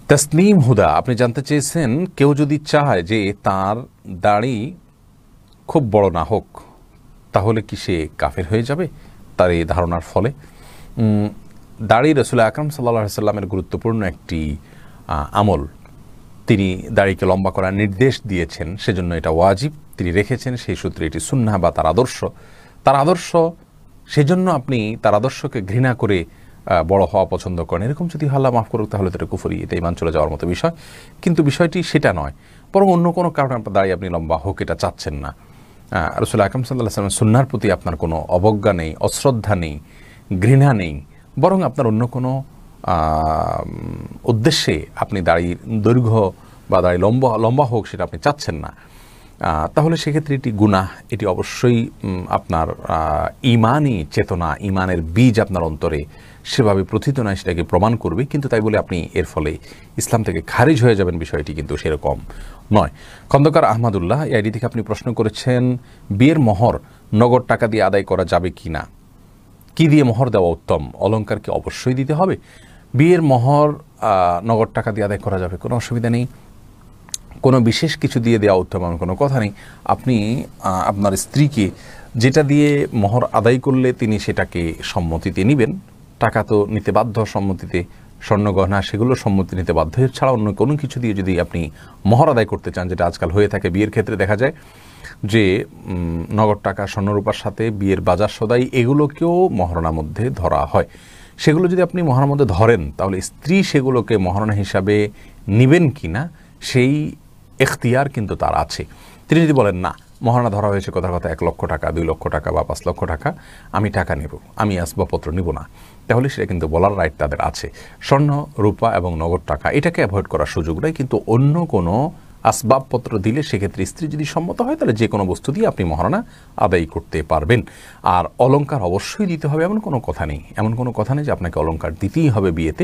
তাসনিম হুদা আপনি জানতে চেয়েছেন, কেউ যদি চায় যে তার দাড়ি খুব বড় না হোক তাহলে কি সে কাফের হয়ে যাবে তার এই ধারণার ফলে? দাড়ি রাসূল আকরাম সাল্লাল্লাহু আলাইহি ওয়াসাল্লামের গুরুত্বপূর্ণ একটি আমল। তিনি দাড়িকে লম্বা করার নির্দেশ দিয়েছেন, সেজন্য এটা ওয়াজিব তিনি রেখেছেন। সেই সূত্রে এটি সুন্নাহ বা তার আদর্শ। সেজন্য আপনি তার আদর্শকে ঘৃণা করে বড় হওয়া পছন্দ করেন, এরকম যদি আল্লাহ মাফ করুক তাহলে তো এটা কুফরি, এটা ঈমান চলে যাওয়ার মতো বিষয়। কিন্তু বিষয়টি সেটা নয়, বরং অন্য কোনো কারণে আপনার দাড়ি আপনি লম্বা হোক এটা চাচ্ছেন না। রাসূল আকরাম সাল্লাল্লাহু আলাইহি ওয়াসাল্লামের সুন্নাহর প্রতি আপনার কোনো অবজ্ঞা নেই, অশ্রদ্ধা নেই, ঘৃণা নেই, বরং আপনার অন্য কোনো উদ্দেশ্যে আপনি দাড়ির দৈর্ঘ্য বা দাড়ি লম্বা হোক সেটা আপনি চাচ্ছেন না। তাহলে সেক্ষেত্রে এটি গুনাহ, এটি অবশ্যই আপনার ইমানই চেতনা, ইমানের বীজ আপনার অন্তরে সেভাবে প্রথিত নয়, সেটাকে প্রমাণ করবে। কিন্তু তাই বলে আপনি এর ফলে ইসলাম থেকে খারিজ হয়ে যাবেন, বিষয়টি কিন্তু সেরকম নয়। খন্দকার আহমদুল্লাহ আইডি থেকে আপনি প্রশ্ন করেছেন, বিয়ের মোহর নগদ টাকা দিয়ে আদায় করা যাবে কি না, কি দিয়ে মোহর দেওয়া উত্তম? অলংকারকে অবশ্যই দিতে হবে। বিয়ের মোহর নগদ টাকা দিয়ে আদায় করা যাবে, কোনো অসুবিধা নেই। কোনো বিশেষ কিছু দিয়ে দেওয়া উত্তম এমন কোনো কথা নেই। আপনি আপনার স্ত্রীকে যেটা দিয়ে মোহর আদায় করলে তিনি সেটাকে সম্মতিতে নেবেন, টাকা তো নিতে বাধ্য সম্মতিতে, স্বর্ণগহনা সেগুলো সম্মতি নিতে বাধ্য, ছাড়া অন্য কোনো কিছু দিয়ে যদি আপনি মোহর আদায় করতে চান, যেটা আজকাল হয়ে থাকে বিয়ের ক্ষেত্রে দেখা যায় যে নগদ টাকা স্বর্ণরূপার সাথে বিয়ের বাজার সদাই এগুলোকেও মহারণার মধ্যে ধরা হয়। সেগুলো যদি আপনি মহারণার মধ্যে ধরেন, তাহলে স্ত্রী সেগুলোকে মহারণা হিসাবে নেবেন কি না সেই এখতিয়ার কিন্তু তার আছে। তিনি যদি বলেন না, মহারণা ধরা হয়েছে কথার কথা 1 লক্ষ টাকা, 2 লক্ষ টাকা বা 5 লক্ষ টাকা, আমি টাকা নেব, আমি আসবাবপত্র নিব না, তাহলে সেটা কিন্তু বলার রাইট তাদের আছে। স্বর্ণ, রূপা এবং নগদ টাকা এটাকে অ্যাভয়েড করার সুযোগ নেই। কিন্তু অন্য কোনো আসবাবপত্র দিলে সেক্ষেত্রে স্ত্রী যদি সম্মত হয়, তাহলে যে কোনো বস্তু দিয়ে আপনি মহারণা আদায় করতে পারবেন। আর অলংকার অবশ্যই দিতে হবে এমন কোনো কথা নেই, এমন কোনো কথা নেই যে আপনাকে অলংকার দিতেই হবে বিয়েতে,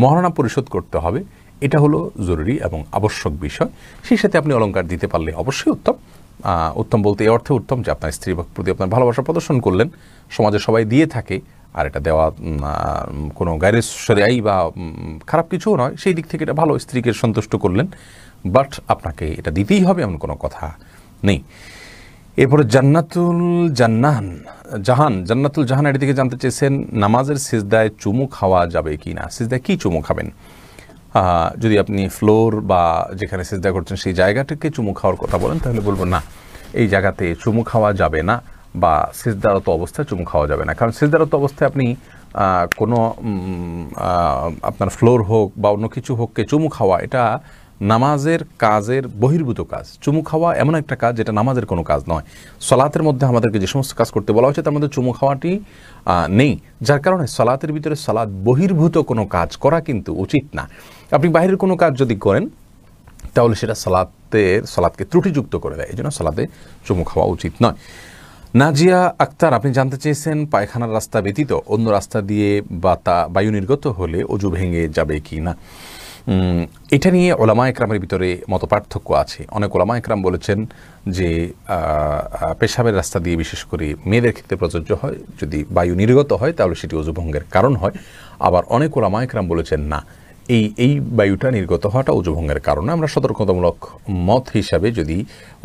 মহারণা পরিশোধ করতে হবে, এটা হলো জরুরি এবং আবশ্যক বিষয়। সেই সাথে আপনি অলংকার দিতে পারলে অবশ্যই উত্তম। উত্তম বলতে এই অর্থে উত্তম যে আপনার স্ত্রীর প্রতি আপনার ভালোবাসা প্রদর্শন করলেন, সমাজে সবাই দিয়ে থাকে, আর এটা দেওয়া কোনো গায়রে শরিয়াই বা খারাপ কিছুও নয়, সেই দিক থেকে এটা ভালো, স্ত্রীকে সন্তুষ্ট করলেন, বাট আপনাকে এটা দিতেই হবে এমন কোনো কথা নেই। এরপরে জান্নাতুল জাহান এর দিকে জানতে চেয়েছেন, নামাজের সিজদায় চুমু খাওয়া যাবে কি না? সিজদায় কি চুমু খাবেন? যদি আপনি ফ্লোর বা যেখানে সিজদা করছেন সেই জায়গাটাকে চুমু খাওয়ার কথা বলেন, তাহলে বলবো না, এই জায়গাতে চুমু খাওয়া যাবে না, বা সিজদারত অবস্থায় চুমু খাওয়া যাবে না। কারণ সিজদারত অবস্থায় আপনি কোনো আপনার ফ্লোর হোক বা অন্য কিছু হোককে চুমু খাওয়া, এটা নামাজের কাজের বহির্ভূত কাজ। চুমু খাওয়া এমন একটা কাজ যেটা নামাজের কোনো কাজ নয়। সলাতের মধ্যে আমাদেরকে যে সমস্ত কাজ করতে বলা হয়েছে তার মধ্যে চুমু খাওয়াটি নেই, যার কারণে সলাতের ভিতরে সলাৎ বহির্ভূত কোনো কাজ করা কিন্তু উচিত না। আপনি বাইরের কোনো কাজ যদি করেন তাহলে সেটা সলাৎকে ত্রুটিযুক্ত করে দেয়, এই জন্য সলাতে চুমু খাওয়া উচিত নয়। নাজিয়া আক্তার আপনি জানতে চেয়েছেন, পায়খানার রাস্তা ব্যতীত অন্য রাস্তা দিয়ে বায়ু নির্গত হলে অজু ভেঙে যাবে কি না? এটা নিয়ে ওলামা একরামের ভিতরে মতপার্থক্য আছে। অনেক ওলামা একরাম বলেছেন যে পেশাবের রাস্তা দিয়ে বিশেষ করে মেয়েদের ক্ষেত্রে প্রযোজ্য হয়, যদি বায়ু নির্গত হয় তাহলে সেটি অজু ভঙ্গের কারণ হয়। আবার অনেক ওলামা একরাম বলেছেন না, এই বায়ুটা নির্গত হওয়াটা অজু ভঙ্গের কারণে আমরা সতর্কতামূলক মত হিসাবে যদি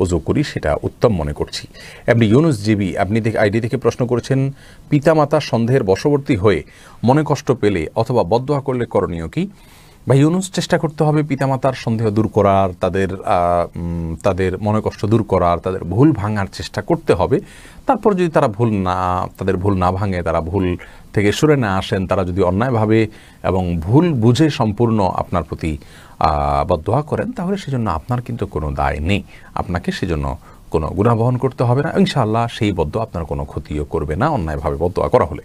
অজু করি সেটা উত্তম মনে করছি। এমনি ইউনুস জিবি আপনি আইডি থেকে প্রশ্ন করেছেন, পিতামাতা সন্দেহের বশবর্তী হয়ে মনে কষ্ট পেলে অথবা বদদোয়া করলে করণীয় কি? ভাই ইউনুস, চেষ্টা করতে হবে পিতামাতার সন্দেহ দূর করার, তাদের মনে কষ্ট দূর করার, তাদের ভুল ভাঙার চেষ্টা করতে হবে। তারপর যদি তারা তাদের ভুল না ভাঙে, তারা ভুল থেকে সরে না আসেন, তারা যদি অন্যায়ভাবে এবং ভুল বুঝে সম্পূর্ণ আপনার প্রতি বদদোয়া করেন, তাহলে সেজন্য আপনার কিন্তু কোনো দায় নেই, আপনাকে সেজন্য কোনো গুনাহ বহন করতে হবে না। ইনশাআল্লাহ সেই বদদোয়া আপনার কোনো ক্ষতিও করবে না অন্যায়ভাবে বদদোয়া করা হলে।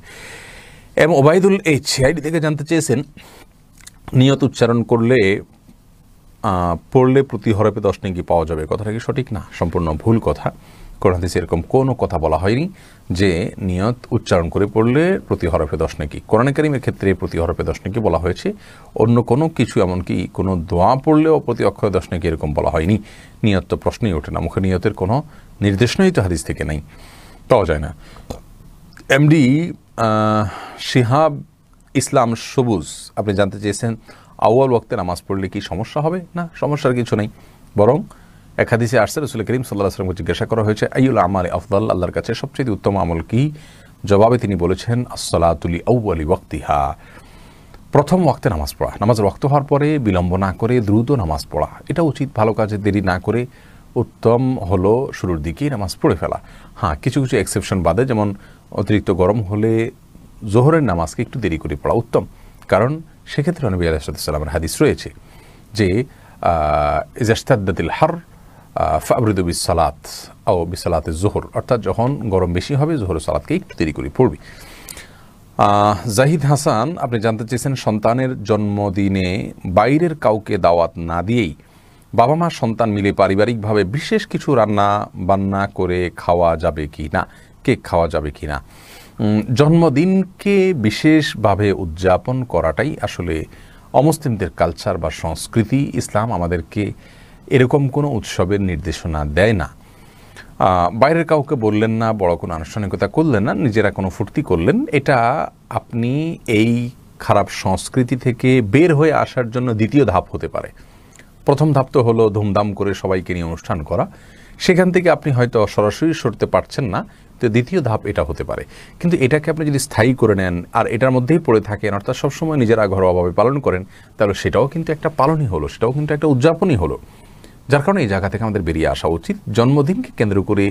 এবং ওবায়দুল আইডি থেকে জানতে চেয়েছেন, নিয়ত উচ্চারণ পড়লে প্রতি হরফে 10 নেকি পাওয়া যাবে, কথাটা কি সঠিক? না, সম্পূর্ণ ভুল কথা। কোরআন হাদিসে এরকম কোনো কথা বলা হয়নি যে নিয়ত উচ্চারণ করে পড়লে প্রতি হরফে 10 নেকি। কোরআনে কারীমের ক্ষেত্রে প্রতি হরফে 10 নেকি বলা হয়েছে, অন্য কোনো কিছু এমনকি কোনো দোয়া পড়লেও প্রতি অক্ষরে 10 নেকি এরকম বলা হয়নি। নিয়ত তো প্রশ্নই ওঠে না, মুখে নিয়তের কোনো নির্দেশনাই তো হাদিস থেকে নেই, পাওয়া যায় না। এমডি শিহাব ইসলাম সবুজ আপনি জানতে চেয়েছেন, আউয়াল ওয়াক্তে নামাজ পড়লে কি সমস্যা হবে? না, সমস্যার কিছু নেই। বরং এক হাদিসে আসছে, রাসূল করিম সাল্লাল্লাহু আলাইহি ওয়াসাল্লামকে জিজ্ঞাসা করা হয়েছে, আইয়ুল আমালি আফদাল, আল্লাহর কাছে সবচেয়ে উত্তম আমল কি? জবাবে তিনি বলেছেন, আসসালাতু লি আউয়ালি ওয়াক্তিহা, প্রথম ওয়াক্তে নামাজ পড়া। নামাজের ওয়াক্ত হওয়ার পরে বিলম্ব না করে দ্রুত নামাজ পড়া, এটা উচিত। ভালো কাজে দেরি না করে উত্তম হলো শুরুর দিকেই নামাজ পড়ে ফেলা। হ্যাঁ, কিছু কিছু এক্সেপশন বাদে, যেমন অতিরিক্ত গরম হলে জোহরের নামাজকে একটু দেরি করে পড়া উত্তম, কারণ সেক্ষেত্রে নবী আলাইহিস সালামের হাদিস রয়েছে যে ইযা ইশতাদ্দাতিল হার ফাবরিদু বিসসালাত আও বিসালাতিজ জোহর, অর্থাৎ যখন গরম বেশি হবে জোহরের সালাতকে একটু দেরি করে পড়বি। জাহিদ হাসান আপনি জানতে চেয়েছেন, সন্তানের জন্মদিনে বাইরের কাউকে দাওয়াত না দিয়েই বাবা মা সন্তান মিলে পারিবারিকভাবে বিশেষ কিছু রান্না বান্না করে খাওয়া যাবে কি না, কেক খাওয়া যাবে কি না। জন্মদিনকে বিশেষভাবে উদযাপন করাটাই আসলে অমুসলিমদের কালচার বা সংস্কৃতি। ইসলাম আমাদেরকে এরকম কোনো উৎসবের নির্দেশনা দেয় না। বাইরের কাউকে বললেন না, বড় কোনো আনুষ্ঠানিকতা করলেন না, নিজেরা কোনো ফুর্তি করলেন, এটা আপনি এই খারাপ সংস্কৃতি থেকে বের হয়ে আসার জন্য দ্বিতীয় ধাপ হতে পারে। প্রথম ধাপ তো হলো ধুমধাম করে সবাইকে নিয়ে অনুষ্ঠান করা, সেখান থেকে আপনি হয়তো সরাসরি সরতে পারছেন না, তো দ্বিতীয় ধাপ এটা হতে পারে। কিন্তু এটাকে আপনি যদি স্থায়ী করে নেন আর এটার মধ্যেই পড়ে থাকেন, অর্থাৎ সবসময় নিজেরা ঘরোয়াভাবে পালন করেন, তাহলে সেটাও কিন্তু একটা পালনই হলো, সেটাও কিন্তু একটা উদযাপনই হলো। যার কারণে এই জায়গা থেকে আমাদের বেরিয়ে আসা উচিত। জন্মদিনকে কেন্দ্র করে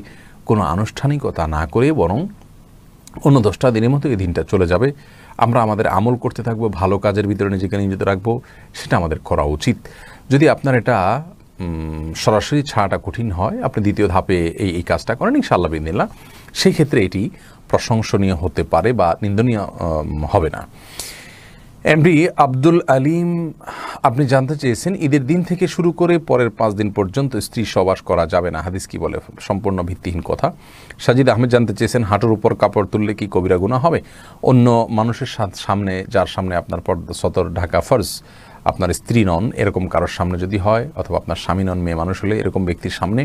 কোনো আনুষ্ঠানিকতা না করে বরং অন্য 10টা দিনের মতো এই দিনটা চলে যাবে, আমরা আমাদের আমল করতে থাকবো, ভালো কাজের ভিতরে নিজেকে নিয়োজিত রাখবো, সেটা আমাদের করা উচিত। যদি আপনার এটা সরাসরি ছাড়াটা কঠিন হয়, আপনি দ্বিতীয় ধাপে এই কাজটা করেন, ইনশাআল্লাহ বিদিনিল্লাহ সেই ক্ষেত্রে এটি প্রশংসনীয় হতে পারে বা নিন্দনীয় হবে না। এমডি আব্দুল আলিম আপনি জানতে চেয়েছেন, ঈদের দিন থেকে শুরু করে পরের 5 দিন পর্যন্ত স্ত্রী সহবাস করা যাবে না, হাদিস কি বলে? সম্পূর্ণ ভিত্তিহীন কথা। সাজিদ আহমেদ জানতে চেয়েছেন, হাঁটুর উপর কাপড় তুললে কি কবিরা গুনাহ হবে? অন্য মানুষের সামনে, যার সামনে আপনার সতর ঢাকা ফরজ, আপনার স্ত্রী নন এরকম কারোর সামনে যদি হয়, অথবা আপনার স্বামী নন, মেয়ে মানুষ হলে, এরকম ব্যক্তির সামনে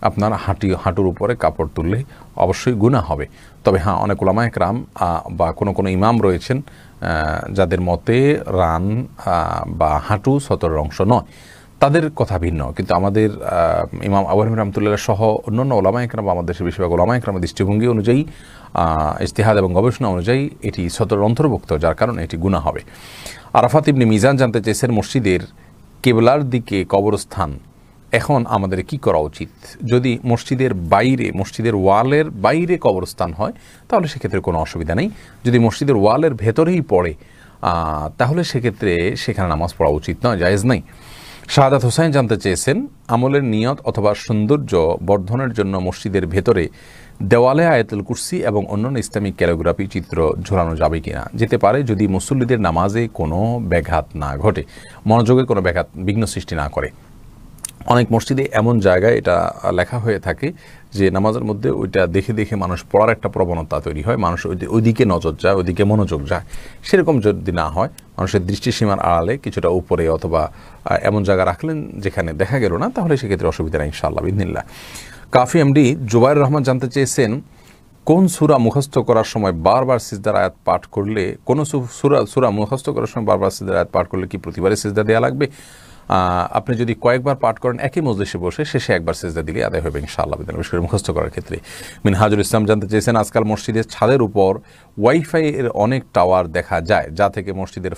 আপনার হাঁটুর উপরে কাপড় তুললে অবশ্যই গুনাহ হবে। তবে হ্যাঁ, অনেক উলামা একরাম বা কোনো ইমাম রয়েছেন যাদের মতে রান বা হাঁটু সতরের অংশ নয়, তাদের কথা ভিন্ন। কিন্তু আমাদের ইমাম আবু হানিফা রাহমাতুল্লাহ সহ অন্যান্য উলামা একরাম, আমাদের দেশের বেশিরভাগ উলামা একরামের দৃষ্টিভঙ্গি অনুযায়ী, ইজতিহাদ এবং গবেষণা অনুযায়ী এটি সতরের অন্তর্ভুক্ত, যার কারণে এটি গুনাহ হবে। আরাফাত ইবনে মিজান জানতে চেয়েছেন, মসজিদের কিবলার দিকে কবরস্থান, এখন আমাদের কি করা উচিত? যদি মসজিদের বাইরে, মসজিদের ওয়ালের বাইরে কবরস্থান হয় তাহলে সেক্ষেত্রে কোনো অসুবিধা নেই। যদি মসজিদের ওয়ালের ভেতরেই পড়ে তাহলে সেক্ষেত্রে সেখানে নামাজ পড়া উচিত নয়, জায়েজ নেই। শাহাদাত হোসেন জানতে চেয়েছেন, আমলের নিয়ত অথবা সৌন্দর্য বর্ধনের জন্য মসজিদের ভেতরে দেওয়ালে আয়াতুল কুরসি এবং অন্যান্য ইসলামিক ক্যালিগ্রাফি চিত্র ঝোলানো যাবে কিনা? যেতে পারে, যদি মুসল্লিদের নামাজে কোনো ব্যাঘাত না ঘটে, মনোযোগে কোনো বিঘ্ন সৃষ্টি না করে। অনেক মসজিদে এমন জায়গায় এটা লেখা হয়ে থাকে যে নামাজের মধ্যে ওইটা দেখে দেখে মানুষ পড়ার একটা প্রবণতা তৈরি হয়, মানুষ ওইদিকে নজর যায়, ওইদিকে মনোযোগ যায়। সেরকম যদি না হয়, মানুষের দৃষ্টিসীমার আড়ালে কিছুটা উপরে অথবা এমন জায়গা রাখলেন যেখানে দেখা গেল না, তাহলে সেক্ষেত্রে অসুবিধা নেই ইনশাআল্লাহ বিদিনিল্লাহ। কাফি এমডি জুবাইর রহমান জানতে চেয়েছেন, কোন সূরা মুখস্থ করার সময় বারবার সিজদার আয়াত পাঠ করলে, কোন সূরা মুখস্থ করার সময় বারবার সিজদার আয়াত পাঠ করলে কি প্রতিবারে সিজদা দেওয়া লাগবে? আপনি যদি কয়েকবার পাঠ করেন একই মজলিসে বসে, শেষে একবার সিজদা দিলে আদায় হবে ইনশাআল্লাহ, বিশেষ করে মুখস্থ করার ক্ষেত্রে। মিনহাজুল ইসলাম জানতে চেয়েছেন, আজকাল মসজিদের ছাদের উপর ওয়াইফাই এর অনেক টাওয়ার দেখা যায়, যা থেকে মসজিদের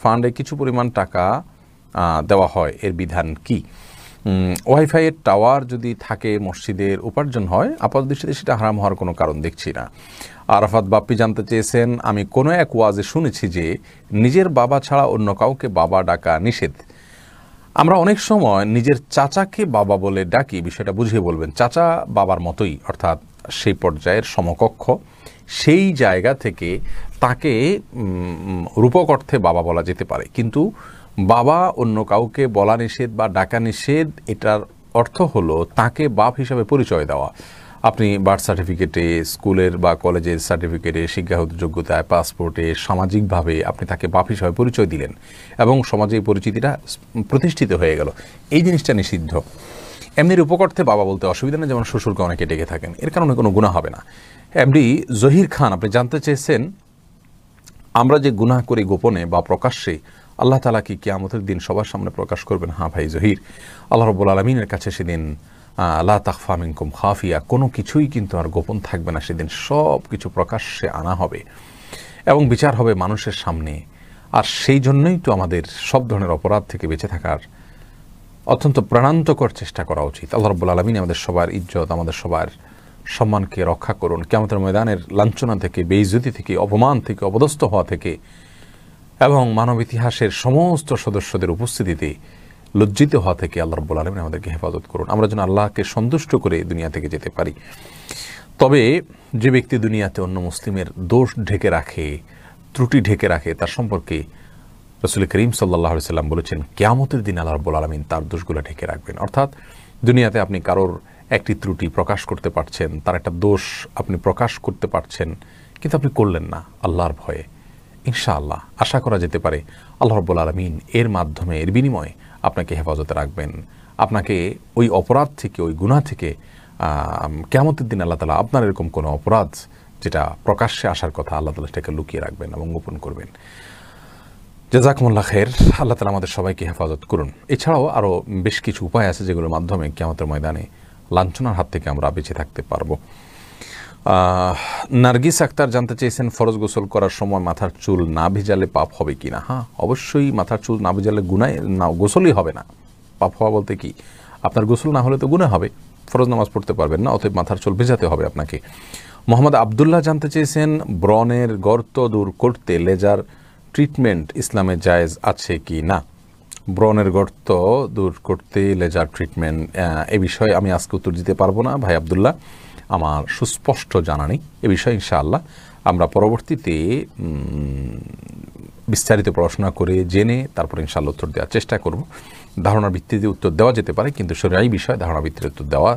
ফান্ডে কিছু পরিমাণ টাকা দেওয়া হয়, এর বিধান কি? ওয়াইফাই এর টাওয়ার যদি থাকে, মসজিদের উপার্জন হয়, আপাত দৃষ্টিতে সেটা হারাম হওয়ার কোনো কারণ দেখছি না। আরাফাত বাপ্পি জানতে চেয়েছেন, আমি কোনো এক ওয়াজে শুনেছি যে নিজের বাবা ছাড়া অন্য কাউকে বাবা ডাকা নিষেধ। আমরা অনেক সময় নিজের চাচাকে বাবা বলে ডাকি, বিষয়টা বুঝিয়ে বলবেন। চাচা বাবার মতোই, অর্থাৎ সেই পর্যায়ের সমকক্ষ, সেই জায়গা থেকে তাকে রূপক অর্থে বাবা বলা যেতে পারে, কিন্তু বাবা অন্য কাউকে বলা নিষেধ বা ডাকা নিষেধ, এটার অর্থ হলো তাকে বাপ হিসাবে পরিচয় দেওয়া। আপনি বার্থ সার্টিফিকেটে, স্কুলের বা কলেজের সার্টিফিকেটে, শিক্ষাগত যোগ্যতায়, পাসপোর্টে, সামাজিকভাবে আপনি তাকে বাপ হিসাবে পরিচয় দিলেন এবং সমাজে এই পরিচিতিটা প্রতিষ্ঠিত হয়ে গেল, এই জিনিসটা নিষিদ্ধ। এমনির উপকর্থে বাবা বলতে অসুবিধা নেই, যেমন শ্বশুরকে অনেকে ডেকে থাকেন, এর কারণে কোনো গুনাহ হবে না। এমডি জহির খান আপনি জানতে চেয়েছেন, আমরা যে গুনাহ করি গোপনে বা প্রকাশ্যে, আল্লাহ তাআলা কি কিয়ামতের দিন সবার সামনে প্রকাশ করবেন? হ্যাঁ ভাই জহির, আল্লাহ রাব্বুল আলামিনের কাছে সেদিন লা তাখফা মিনকুম খাফিয়া, কোনো কিছুই কিন্তু আর গোপন থাকবে না, সেদিন সব কিছু প্রকাশ্যে আনা হবে এবং বিচার হবে মানুষের সামনে। আর সেই জন্যই তো আমাদের সব ধরনের অপরাধ থেকে বেঁচে থাকার অত্যন্ত প্রাণান্তকর চেষ্টা করা উচিত। আল্লাহ রাব্বুল আলামিন আমাদের সবার ইজ্জত, আমাদের সবার সম্মানকে রক্ষা করুন, কিয়ামতের ময়দানের লাঞ্ছনা থেকে, বেইজ্জতি থেকে, অপমান থেকে, অপদস্থ হওয়া থেকে এবং মানব ইতিহাসের সমস্ত সদস্যদের উপস্থিতিতে লজ্জিত হওয়া থেকে আল্লাহ রাব্বুল আলামিন আমাদেরকে হেফাজত করুন, আমরা যেন আল্লাহকে সন্তুষ্ট করে দুনিয়া থেকে যেতে পারি। তবে যে ব্যক্তি দুনিয়াতে অন্য মুসলিমের দোষ ঢেকে রাখে, ত্রুটি ঢেকে রাখে, তার সম্পর্কে রাসূল করিম সাল্লাল্লাহু আলাইহি ওয়াসাল্লাম বলেছেন, কিয়ামতের দিন আল্লাহ রাব্বুল আলামিন তার দোষগুলো ঢেকে রাখবেন। অর্থাৎ দুনিয়াতে আপনি কারোর একটি ত্রুটি প্রকাশ করতে পারছেন, তার একটা দোষ আপনি প্রকাশ করতে পারছেন, কিন্তু আপনি করলেন না আল্লাহর ভয়ে। ইনশাআল্লাহ আশা করা যেতে পারে আল্লাহ রাব্বুল আলামিন এর মাধ্যমে, এর বিনিময়ে আপনাকে হেফাজতে রাখবেন, আপনাকে ওই অপরাধ থেকে, ওই গুনাহ থেকে কিয়ামতের দিন আল্লাহ তাআলা আপনার এরকম কোনো অপরাধ যেটা প্রকাশ্যে আসার কথা, আল্লাহ তাআলা সেটাকে লুকিয়ে রাখবেন এবং গোপন করবেন। জাযাকুমুল্লাহ খায়ের। আল্লাহ তাআলা আমাদের সবাইকে হেফাজত করুন। এছাড়াও আরও বেশ কিছু উপায় আছে যেগুলোর মাধ্যমে কিয়ামতের ময়দানে লাঞ্ছনার হাত থেকে আমরা বেঁচে থাকতে পারবো। নার্গিস আক্তার জানতে চেয়েছেন, ফরজ গোসল করার সময় মাথার চুল না ভিজালে পাপ হবে কি না? হ্যাঁ, অবশ্যই মাথার চুল না ভিজালে গুনাহ না, গোসলই হবে না। পাপ হওয়া বলতে কি, আপনার গোসল না হলে তো গুনাহ হবে, ফরজ নামাজ পড়তে পারবেন না, অতএব মাথার চুল ভেজাতে হবে আপনাকে। মোহাম্মদ আবদুল্লাহ জানতে চেয়েছেন, ব্রণের গর্ত দূর করতে লেজার ট্রিটমেন্ট ইসলামে জায়েজ আছে কি না? ব্রণের গর্ত দূর করতে লেজার ট্রিটমেন্ট, এ বিষয়ে আমি আজকে উত্তর দিতে পারবো না ভাই আবদুল্লাহ, আমার সুস্পষ্ট জানা নেই এ বিষয়ে। ইনশাআল্লাহ আমরা পরবর্তীতে বিস্তারিত পড়াশোনা করে জেনে তারপর ইনশাআল্লাহ উত্তর দেওয়ার চেষ্টা করব। ধারণার ভিত্তিতে উত্তর দেওয়া যেতে পারে, কিন্তু শরীয়ী বিষয়ে ধারণা ভিত্তিতে উত্তর দেওয়া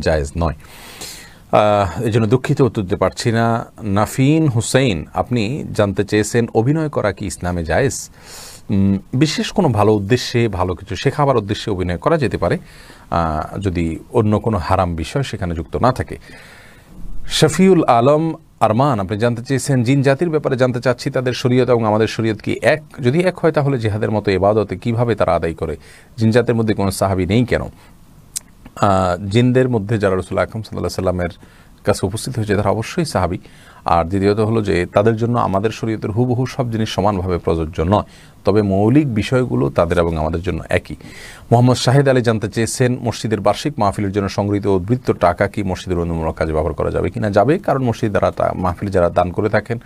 জায়েজ নয়। এই জন্য দুঃখিত, উত্তর দিতে পারছি না। নাফিন হুসেইন আপনি জানতে চেয়েছেন, অভিনয় করা কি ইসলামে জায়েজ? বিশেষ কোনো ভালো উদ্দেশ্যে, ভালো কিছু শেখাবার উদ্দেশ্যে অভিনয় করা যেতে পারে, যদি অন্য কোনো হারাম বিষয় সেখানে যুক্ত না থাকে। শফিউল আলম আরমান আপনি জানতে চেয়েছেন, জিন জাতির ব্যাপারে জানতে চাচ্ছি, তাদের শরীয়ত এবং আমাদের শরীয়ত কি এক? যদি এক হয় তাহলে জিহাদের মতো ইবাদতে কিভাবে তারা আদায় করে? জিন জাতের মধ্যে কোনো সাহাবী নেই কেন? জিনদের মধ্যে যারা রাসূল আকরাম সাল্লাল্লাহু আলাইহি সাল্লামের কাছে উপস্থিত হয়েছে তারা অবশ্যই সাহাবী। আর দ্বিতীয়ত হলো যে তাদের জন্য আমাদের শরীয়তের হুবহু সব জিনিস সমানভাবে প্রযোজ্য নয়, তবে মৌলিক বিষয়গুলো তাদের এবং আমাদের জন্য একই। মোহাম্মদ শাহেদ আলী জানতে চেয়েছেন, মসজিদের বার্ষিক মাহফিলের জন্য সংগৃহীত উদ্বৃত্ত টাকা কি মসজিদের উন্নয়নমূলক কাজে ব্যবহার করা যাবে কিনা? যাবে, কারণ মসজিদ দ্বারা মাহফিল যারা দান করে থাকেন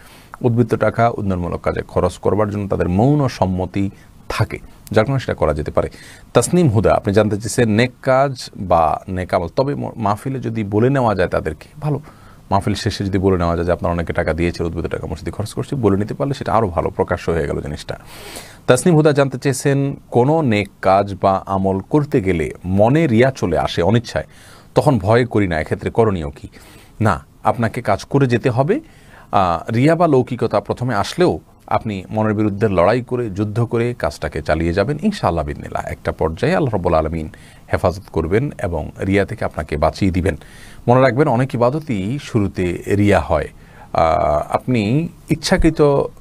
উদ্বৃত্ত টাকা উন্নয়নমূলক কাজে খরচ করবার জন্য তাদের মৌন সম্মতি থাকে, যার কারণে সেটা করা যেতে পারে। তাসনিম হুদা আপনি জানতে চেয়েছেন, নেক কাজ বা নেক আমল, তবে মাহফিলে যদি বলে নেওয়া যায় তাদেরকে ভালো, মাহফিল শেষে যদি বলে নেওয়া যায় যে আপনার অনেকে টাকা দিয়েছে, উদ্বৃত্ত টাকা মসজিদে খরচ করছে, বলে নিতে পারলে সেটা আরও ভালো, প্রকাশ্য হয়ে গেল জিনিসটা। তাসনিম হুদা জানতে চেয়েছেন, কোনো নেক কাজ বা আমল করতে গেলে মনে রিয়া চলে আসে অনিচ্ছায়, তখন ভয় করি না, এক্ষেত্রে করণীয় কি? না, আপনাকে কাজ করে যেতে হবে। রিয়া বা লৌকিকতা প্রথমে আসলেও আপনি মনের বিরুদ্ধে লড়াই করে, যুদ্ধ করে কাজটাকে চালিয়ে যাবেন, ইনশাআল্লাহ বিদিনিল্লাহ একটা পর্যায়ে আল্লাহ রাব্বুল আলামিন হেফাজত করবেন এবং রিয়া থেকে আপনাকে বাঁচিয়ে দিবেন। মনে রাখবেন, অনেক ইবাদতই শুরুতে রিয়া হয়। আপনি ইচ্ছাকৃত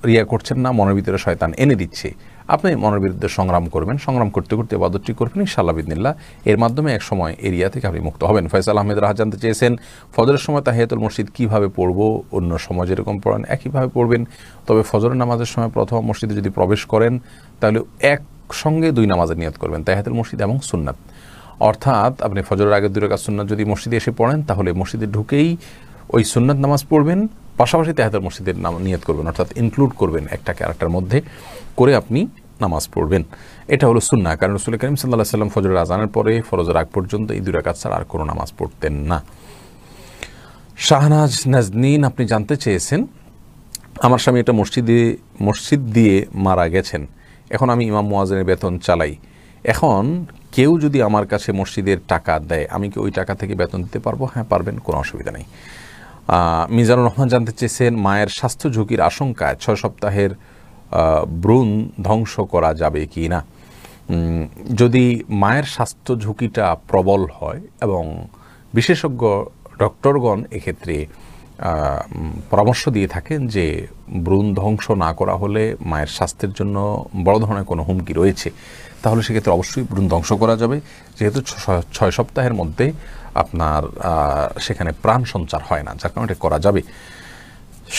রিয়া করছেন না, মনের ভিতরে শয়তান এনে দিচ্ছে, আপনি মনের বিরুদ্ধে সংগ্রাম করবেন, সংগ্রাম করতে করতে ইবাদতটি করবেন, ইনশাআল্লাহ বিদিনিল্লাহ এর মাধ্যমে এক সময় এই রিয়া থেকে আপনি মুক্ত হবেন। ফয়সাল আহমেদ রাহা জানতে চেয়েছেন, ফজরের সময় তাহিয়াতুল মসজিদ কীভাবে পড়বো? অন্য সময় যেরকম পড়েন একইভাবে পড়বেন, তবে ফজরের নামাজের সময় প্রথম মসজিদে যদি প্রবেশ করেন তাহলে একসঙ্গে দুই নামাজের নিয়ত করবেন, তাহিয়াতুল মসজিদ এবং সুন্নাত। অর্থাৎ আপনি ফজরের আগে 2 রাকাত সুন্নাত যদি মসজিদে এসে পড়েন তাহলে মসজিদে ঢুকেই ওই সুন্নাত নামাজ পড়বেন, পাশাপাশি তাহিয়াতুল মসজিদের নিয়ত করবেন, অর্থাৎ ইনক্লুড করবেন একটাকে আরেকটার মধ্যে করে আপনি নামাজ পড়বেন। এটা হলো সুন্নাহ, কারণ রাসূল করিম সাল্লাল্লাহু আলাইহি ওয়াসাল্লাম ফজরের আজানের পরে ফরজের আগ পর্যন্ত এই 2 রাকাত ছাড়া আর কোনো নামাজ পড়তেন না। শাহনাজ নাজনীন আপনি জানতে চেয়েছেন, আমার স্বামী একটা মসজিদ দিয়ে মারা গেছেন, এখন আমি ইমাম মুয়াজ্জিনের বেতন চালাই, এখন কেউ যদি আমার কাছে মসজিদের টাকা দেয় আমি কি ওই টাকা থেকে বেতন দিতে পারবো? হ্যাঁ পারবেন, কোনো অসুবিধা নেই। মিজানুর রহমান জানতে চেয়েছেন, মায়ের স্বাস্থ্য ঝুঁকির আশঙ্কায় 6 সপ্তাহের ভ্রূণ ধ্বংস করা যাবে কি না? যদি মায়ের স্বাস্থ্য ঝুঁকিটা প্রবল হয় এবং বিশেষজ্ঞ ডক্টরগণ এক্ষেত্রে পরামর্শ দিয়ে থাকেন যে ভ্রূণ ধ্বংস না করা হলে মায়ের স্বাস্থ্যের জন্য বড় ধরনের কোনো হুমকি রয়েছে, তাহলে সেক্ষেত্রে অবশ্যই ভ্রূণ ধ্বংস করা যাবে, যেহেতু 6 সপ্তাহের মধ্যে আপনার সেখানে প্রাণ সঞ্চার হয় না, যার কারণে এটা করা যাবে।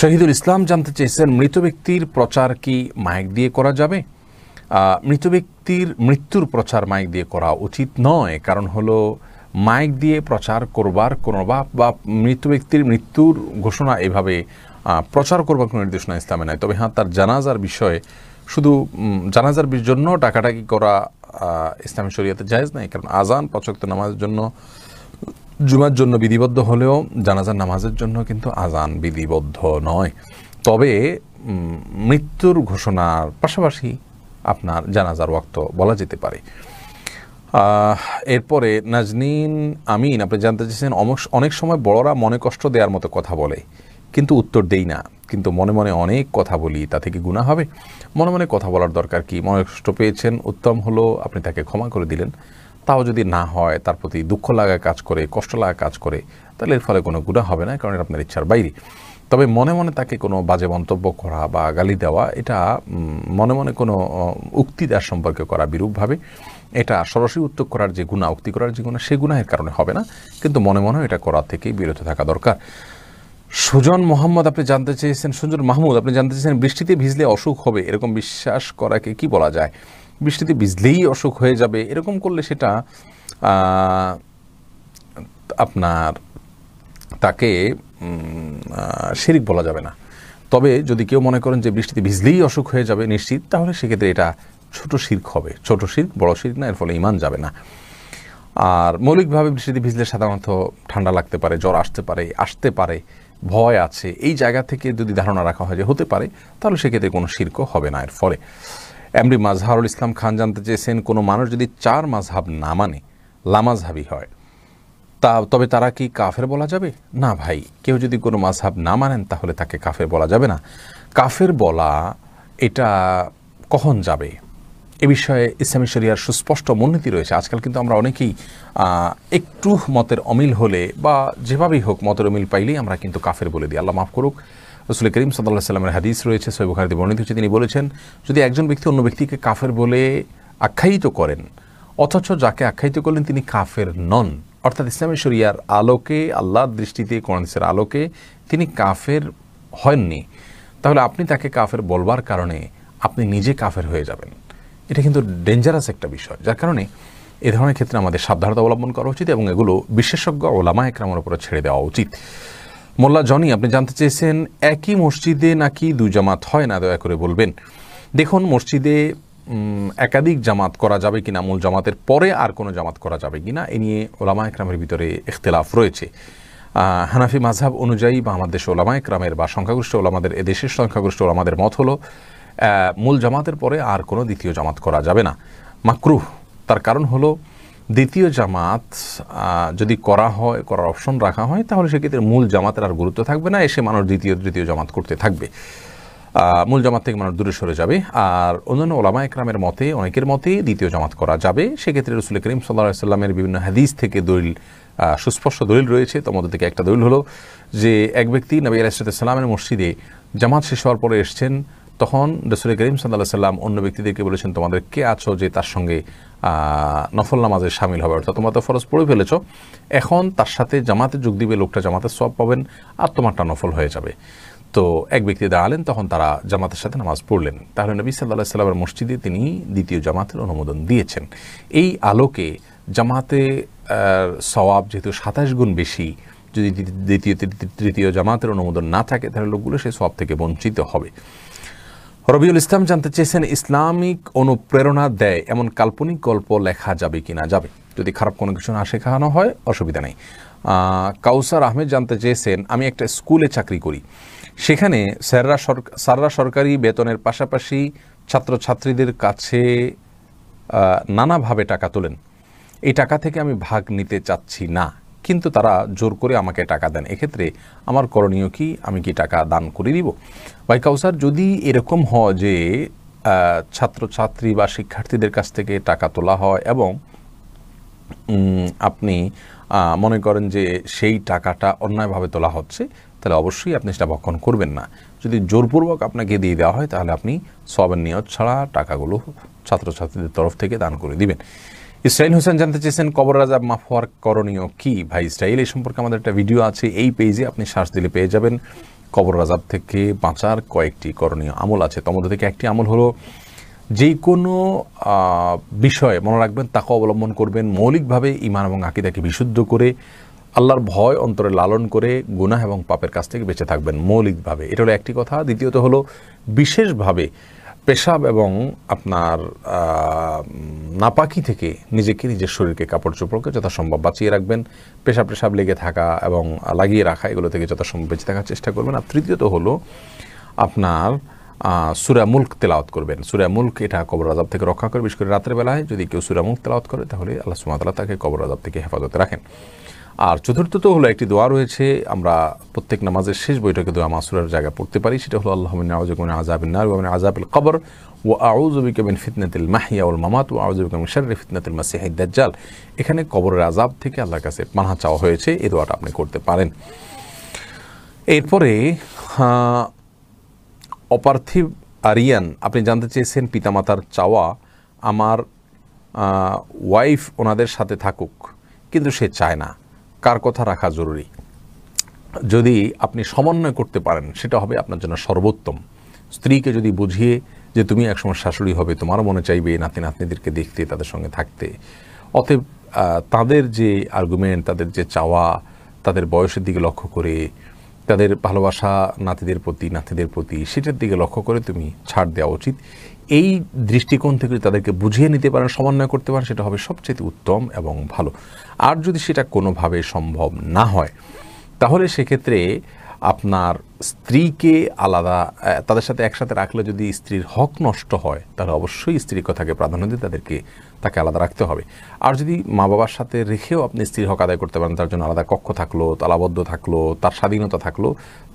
শহীদুল ইসলাম জানতে চেয়েছেন, মৃত ব্যক্তির প্রচার কি মাইক দিয়ে করা যাবে? মৃত ব্যক্তির মৃত্যুর প্রচার মাইক দিয়ে করা উচিত নয়, কারণ হলো মাইক দিয়ে প্রচার করবার কোনো বা মৃত ব্যক্তির মৃত্যুর ঘোষণা এভাবে প্রচার করবার কোনো নির্দেশনা ইসলামে নাই। তবে হ্যাঁ, তার জানাজার বিষয়ে শুধু জানাজার জন্য ডাকাডাকি করা ইসলামী শরীয়তে জায়েজ নাই, কারণ আজান 5 ওয়াক্ত নামাজের জন্য, জুমার জন্য বিধিবদ্ধ হলেও জানাজার নামাজের জন্য কিন্তু আজান বিধিবদ্ধ নয়। তবে মৃত্যুর ঘোষণার পাশাপাশি আপনার জানাজার ওয়াক্ত বলা যেতে পারে। এরপরে নাজনীন আমিন আপনি জানতে চেয়েছেন, অনেক সময় বড়রা মনে কষ্ট দেওয়ার মতো কথা বলে কিন্তু উত্তর দেই না, কিন্তু মনে মনে অনেক কথা বলি, তা থেকে গুনাহ হবে? মনে মনে কথা বলার দরকার কি? মনে কষ্ট পেয়েছেন, উত্তম হলো আপনি তাকে ক্ষমা করে দিলেন। তাও যদি না হয়, তার প্রতি দুঃখ লাগা কাজ করে, কষ্ট লাগা কাজ করে, তাহলে এর ফলে কোনো গুনাহ হবে না, কারণ এটা আপনার ইচ্ছার বাইরে। তবে মনে মনে তাকে কোনো বাজে মন্তব্য করা বা গালি দেওয়া, এটা মনে মনে কোনো উক্তি দেওয়ার সম্পর্কে করা বিরূপভাবে, এটা সরাসরি উত্তর করার যে গুনাহ, উক্তি করার যে গুনাহ, সে গুনাহের কারণে হবে না, কিন্তু মনে মনে এটা করার থেকেই বিরত থাকা দরকার। সুজন মোহাম্মদ আপনি জানতে চেয়েছেন, সুজন মাহমুদ আপনি জানতে চেয়েছেন, বৃষ্টিতে ভিজলে অসুখ হবে এরকম বিশ্বাস করাকে কি বলা যায়? বৃষ্টিতে ভিজলেই অসুখ হয়ে যাবে এরকম করলে সেটা আপনার তাকে শিরক বলা যাবে না। তবে যদি কেউ মনে করেন যে বৃষ্টিতে ভিজলেই অসুখ হয়ে যাবে নিশ্চিত, তাহলে সেক্ষেত্রে এটা ছোট শিরক হবে। ছোট শিরক, বড় শিরক না, এর ফলে ঈমান যাবে না। আর মৌলিকভাবে বৃষ্টিতে ভিজলে সাধারণত ঠান্ডা লাগতে পারে, জ্বর আসতে পারে, ভয় আছে, এই জায়গা থেকে যদি ধারণা রাখা হয় যে হতে পারে, তাহলে সেক্ষেত্রে কোনো শিরকও হবে না এর ফলে। এমডি মাজহারুল ইসলাম খান জানতে চেয়েছেন, কোনো মানুষ যদি 4 মাযহাব না মানে, লামাযহাবী হয়, তবে তারা কি কাফের বলা যাবে? না ভাই, কেউ যদি কোনো মাযহাব না মানেন তাহলে তাকে কাফের বলা যাবে না। কাফের বলা এটা কখন যাবে, এ বিষয়ে ইসলামী শরিয়ার সুস্পষ্ট মূলনীতি রয়েছে। আজকাল কিন্তু আমরা অনেকেই একটু মতের অমিল হলে বা যেভাবেই হোক মতের অমিল পাইলেই আমরা কিন্তু কাফের বলে দিই। আল্লাহ মাফ করুক। রাসূল করিম সাল্লাল্লাহু আলাইহি ওয়াসাল্লামের হাদিস রয়েছে, সহিহ বুখারীতে বর্ণিত হচ্ছে, তিনি বলেছেন, যদি একজন ব্যক্তি অন্য ব্যক্তিকে কাফের বলে আখ্যায়িত করেন, অথচ যাকে আখ্যায়িত করলেন তিনি কাফের নন, অর্থাৎ ইসলামী শরিয়ার আলোকে, আল্লাহর দৃষ্টিতে, কোরআন হাদিসের আলোকে তিনি কাফের হননি, তাহলে আপনি তাকে কাফের বলবার কারণে আপনি নিজে কাফের হয়ে যাবেন। এটা কিন্তু ডেঞ্জারাস একটা বিষয়, যার কারণে এ ধরনের ক্ষেত্রে আমাদের সাবধানতা অবলম্বন করা উচিত এবং এগুলো বিশেষজ্ঞ ওলামা একরামের উপরে ছেড়ে দেওয়া উচিত। মোল্লা জনি আপনি জানতে চেয়েছেন, একই মসজিদে নাকি 2 জামাত হয় না, দয়া করে বলবেন। দেখুন, মসজিদে একাধিক জামাত করা যাবে কিনা, মূল জামাতের পরে আর কোনো জামাত করা যাবে কিনা, এ নিয়ে ওলামা একরামের ভিতরে ইখতিলাফ রয়েছে। হানাফি মাযহাব অনুযায়ী বা আমাদের দেশে ওলামা একরামের বা সংখ্যাগরিষ্ঠ ওলামাদের, এদেশের সংখ্যাগরিষ্ঠ ওলামাদের মত হলো মূল জামাতের পরে আর কোনো দ্বিতীয় জামাত করা যাবে না, মাকরুহ। তার কারণ হলো, দ্বিতীয় জামাত যদি করার অপশন রাখা হয়, তাহলে সেক্ষেত্রে মূল জামাতের আর গুরুত্ব থাকবে না, এসে মানুষ দ্বিতীয় জামাত করতে থাকবে, মূল জামাত থেকে মানুষ দূরে সরে যাবে। আর অন্যান্য ওলামা একরামের মতে, অনেকের মতে দ্বিতীয় জামাত করা যাবে। সেক্ষেত্রে রাসূল করিম সাল্লাল্লাহু আলাইহি ওয়াসাল্লামের বিভিন্ন হাদিস থেকে দলিল, সুস্পষ্ট দলিল রয়েছে। তার মধ্যে থেকে একটা দলিল হলো যে এক ব্যক্তি নবী আলাইহিস সালামের মসজিদে জামাত শেষ হওয়ার পরে এসছেন, তখন রাসূল করিম সাল্লাল্লাহু আলাইহি ওয়াসাল্লাম অন্য ব্যক্তিদেরকে বলেছেন, তোমাদের কে আছো যে তার সঙ্গে নফল নামাজে শামিল হবে, অর্থাৎ তোমরা তো ফরজ পড়ে ফেলেছ, এখন তার সাথে জামাতে যোগ দিবে, লোকটা জামাতের সওয়াব পাবেন আর তোমারটা নফল হয়ে যাবে। তো এক ব্যক্তি দাঁড়ালেন, তখন তারা জামাতের সাথে নামাজ পড়লেন, তাহলে নবী সাল্লাল্লাহু আলাইহি ওয়াসাল্লামের মসজিদে তিনি দ্বিতীয় জামাতের অনুমোদন দিয়েছেন। এই আলোকে জামাতে সওয়াব যেহেতু 27 গুণ বেশি, যদি তৃতীয় জামাতের অনুমোদন না থাকে, তাহলে লোকগুলো সেই সওয়াব থেকে বঞ্চিত হবে। রবিউল ইসলাম জানতে চেয়েছেন, ইসলামিক অনুপ্রেরণা দেয় এমন কাল্পনিক গল্প লেখা যাবে কিনা? যাবে, যদি খারাপ কোনো কিছু না শেখানো হয়, অসুবিধা নেই। কাউসার আহমেদ জানতে চেয়েছেন, আমি একটা স্কুলে চাকরি করি, সেখানে স্যাররা সরকারি বেতনের পাশাপাশি ছাত্রছাত্রীদের কাছে নানাভাবে টাকা তোলেন, এই টাকা থেকে আমি ভাগ নিতে চাচ্ছি না, কিন্তু তারা জোর করে আমাকে টাকা দেন, এক্ষেত্রে আমার করণীয় কি? আমি কি টাকা দান করে দিব? ভাই কাউসার, যদি এরকম হয় যে ছাত্রছাত্রী বা শিক্ষার্থীদের কাছ থেকে টাকা তোলা হয় এবং আপনি মনে করেন যে সেই টাকাটা অন্যায়ভাবে তোলা হচ্ছে, তাহলে অবশ্যই আপনি সেটা ভক্ষণ করবেন না। যদি জোরপূর্বক আপনাকে দিয়ে দেওয়া হয়, তাহলে আপনি সওয়াবের নিয়ত ছাড়া টাকাগুলো ছাত্রছাত্রীদের তরফ থেকে দান করে দিবেন। ইসরাইল হোসেন জানতে চেয়েছেন, কবর আযাব মাফ হওয়ার করণীয় কি? ভাই ইসরাইল, এই সম্পর্কে আমাদের একটা ভিডিও আছে, এই পেজে আপনি সার্চ দিলে পেয়ে যাবেন। কবর আযাব থেকে বাঁচার কয়েকটি করণীয় আমল আছে, তার মধ্যে থেকে একটি আমল হলো, যে কোনো বিষয়ে মনে রাখবেন, তাকে অবলম্বন করবেন মৌলিকভাবে ঈমান এবং আকীদাকে বিশুদ্ধ করে, আল্লাহর ভয় অন্তরে লালন করে, গুনাহ এবং পাপের কাছ থেকে বেঁচে থাকবেন মৌলিকভাবে। এটা হলো একটি কথা। দ্বিতীয়ত হলো, বিশেষভাবে পেশাব এবং আপনার নাপাকি থেকে নিজের শরীরকে, কাপড় চোপড়কে যথাসম্ভব বাঁচিয়ে রাখবেন। পেশাব লেগে থাকা এবং লাগিয়ে রাখা, এগুলো থেকে যথাসম্ভব বেঁচে থাকার চেষ্টা করবেন। আর তৃতীয়ত হলো, আপনার সূরা মুলক তেলাওয়াত করবেন। সূরা মুলক এটা কবর আযাব থেকে রক্ষা করে, বিশেষ করে রাতের বেলায় যদি কেউ সূরা মুলক তেলাওয়াত করে তাহলে আল্লাহ সুবহানাহু ওয়া তাআলা তাকে কবর আযাব থেকে হেফাজতে রাখেন। আর চতুর্থত হলো একটি দোয়া রয়েছে, আমরা প্রত্যেক নামাজের শেষ বৈঠকে দোয়া মাসুরার জায়গায় পড়তে পারি, সেটা হলো আল্লাহুম্মা ইন্নী আউযু বিকা মিন আযাবিন নার ওয়া মিন আযাবিল কবর ওয়া আউযু বিকা মিন ফিতনাতিল মাহইয়া ওয়াল মামাত ওয়া আউযু বিকা মিন শাররি ফিতনাতিল মাসিহিদ দাজ্জাল। এখানে কবরের আযাব থেকে আল্লাহর কাছে পানাহ চাওয়া হয়েছে, এই দোয়াটা আপনি করতে পারেন। এরপরে অপার্থিব আরিয়ান, আপনি জানতে চেয়েছেন পিতামাতার চাওয়া আমার ওয়াইফ ওনাদের সাথে থাকুক, কিন্তু সে চায় না, কার কথা রাখা জরুরি? যদি আপনি সমন্বয় করতে পারেন সেটা হবে আপনার জন্য সর্বোত্তম। স্ত্রীকে যদি বুঝিয়ে যে তুমি একসময় শাশুড়ি হবে, তোমারও মনে চাইবে নাতি নাতনিদেরকে দেখতে, তাদের সঙ্গে থাকতে, অতএব তাদের যে আর্গুমেন্ট, তাদের যে চাওয়া, তাদের বয়সের দিকে লক্ষ্য করে, তাদের ভালোবাসা নাতিদের প্রতি সেটার দিকে লক্ষ্য করে তুমি ছাড় দেওয়া উচিত। এই দৃষ্টিকোণ থেকে তাদেরকে বুঝিয়ে নিতে পারেন, সমন্বয় করতে পারেন, সেটা হবে সবচেয়ে উত্তম এবং ভালো। আর যদি সেটা কোনোভাবে সম্ভব না হয় তাহলে সেক্ষেত্রে আপনার স্ত্রীকে আলাদা, তাদের সাথে একসাথে রাখলে যদি স্ত্রীর হক নষ্ট হয় তাহলে অবশ্যই স্ত্রীর কথাকে প্রাধান্য দিয়ে তাকে আলাদা রাখতে হবে। আর যদি মা বাবার সাথে রেখেও আপনি স্ত্রীর হক আদায় করতে পারেন, তার জন্য আলাদা কক্ষ থাকলো, তালাবদ্ধ থাকলো, তার স্বাধীনতা থাকলো,